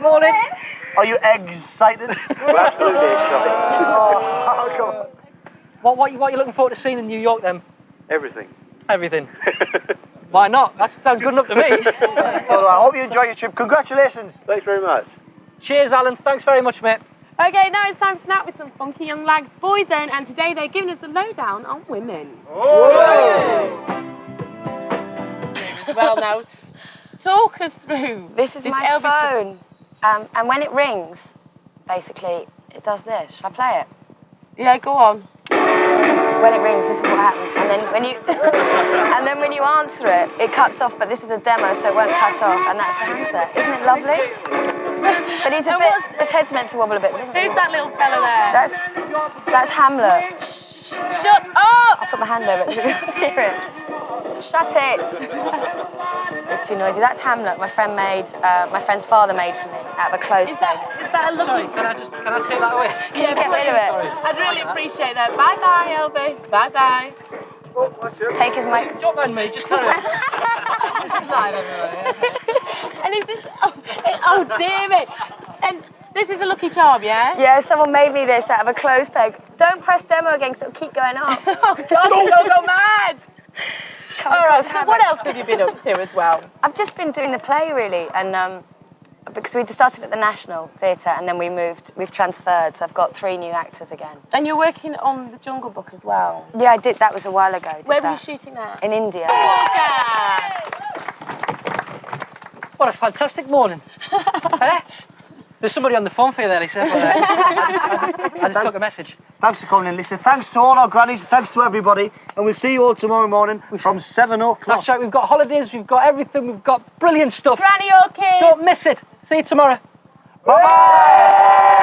Morning. Are you excited? We're absolutely excited. Oh, come on. What are you looking forward to seeing in New York then? Everything. Everything. Why not? That sounds good enough to me. Well, I hope you enjoy your trip. Congratulations. Thanks very much. Cheers, Alan. Thanks very much, mate. Okay, now it's time to snap with some funky young lags, Boyzone, and today they're giving us the lowdown on women. As well now. Talk us through. This is my phone. And when it rings, basically, it does this. Shall I play it? Yeah, go on. So when it rings, this is what happens. And then when you and then when you answer it, it cuts off, but this is a demo, so it won't cut off, and that's the handset. Isn't it lovely? But he's a bit, his head's meant to wobble a bit, doesn't it? Who's that little fella there? That's Hamlet. Shut up! I'll put my hand over it so you can hear it. Shut it! It's too noisy. That's Hamlet, my friend's father made for me out of a clothes bag. Is that a lovely... Sorry, can I take that away? Can you get rid of it? I'd really appreciate that. Bye-bye, Elvis. Bye-bye. Take his mic. Don't mind me, just carry on. This is live, everybody. And is this... Oh, damn it. And this is a lucky charm, yeah? Yeah, someone made me this out of a clothes peg. Don't press demo again because it'll keep going up. Oh, God, you'll go mad. All right, so what else have you been up to as well? I've just been doing the play, really, and because we started at the National Theatre and then we've transferred, so I've got 3 new actors again. And you're working on The Jungle Book as well? Yeah, I did. That was a while ago. Where were you shooting that? In India. What a fantastic morning. Eh? There's somebody on the phone for you there, Lisa. I just took a message. Thanks for coming in, Lisa. Thanks to all our grannies. Thanks to everybody. And we'll see you all tomorrow morning from 7 o'clock. That's right. We've got holidays. We've got everything. We've got brilliant stuff. Granny or kids? Don't miss it. See you tomorrow. Bye-bye.